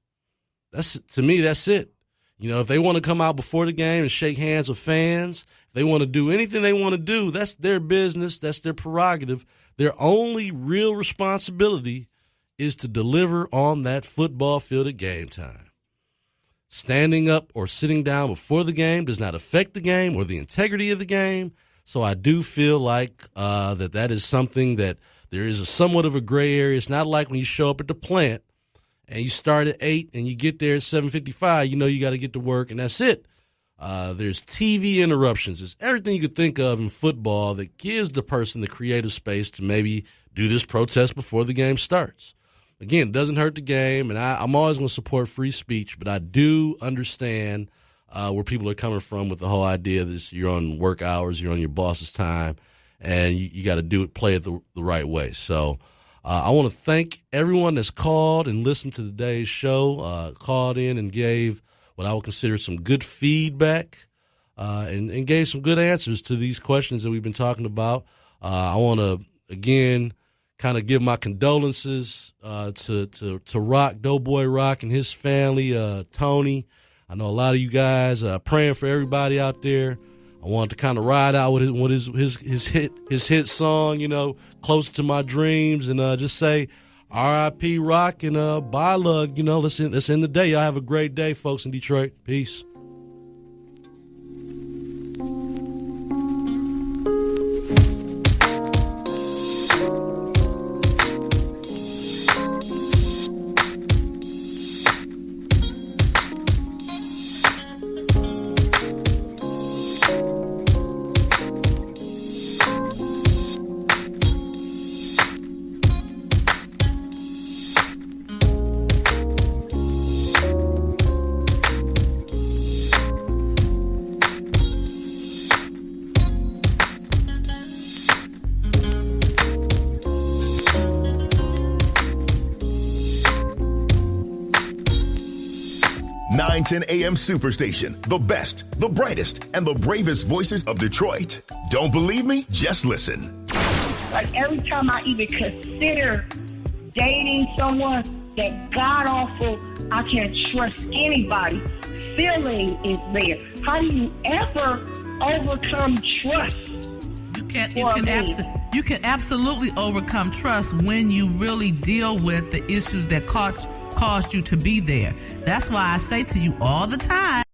To me, that's it. If they want to come out before the game and shake hands with fans, if they want to do anything they want to do, that's their business. That's their prerogative. Their only real responsibility is to deliver on that football field at game time. Standing up or sitting down before the game does not affect the game or the integrity of the game. So I do feel like that is something that there is somewhat of a gray area. It's not like when you show up at the plant and you start at 8 and you get there at 7:55, you got to get to work, and that's it. There's TV interruptions. There's everything you could think of in football that gives the person the creative space to maybe do this protest before the game starts. Again, it doesn't hurt the game, and I'm always going to support free speech, but I do understand where people are coming from with the whole idea that you're on work hours, you're on your boss's time, and you got to play it the right way. So I want to thank everyone that's called and listened to today's show, called in and gave what I would consider some good feedback and gave some good answers to these questions that we've been talking about. I want to, again, kind of give my condolences to Rock, Doughboy Rock and his family, Tony. I know a lot of you guys are praying for everybody out there. I wanted to kind of ride out with his hit song, you know, Closer to My Dreams, and just say R.I.P. Rock and bye, Lug. You know, let's end the day. Y'all have a great day, folks in Detroit. Peace. .10 AM Superstation, the best, the brightest, and the bravest voices of Detroit. Don't believe me? Just listen. Like every time I even consider dating someone, that god-awful, I can't trust anybody feeling is there. How do you ever overcome trust? You can absolutely overcome trust when you really deal with the issues that caused you to be there. That's why I say to you all the time,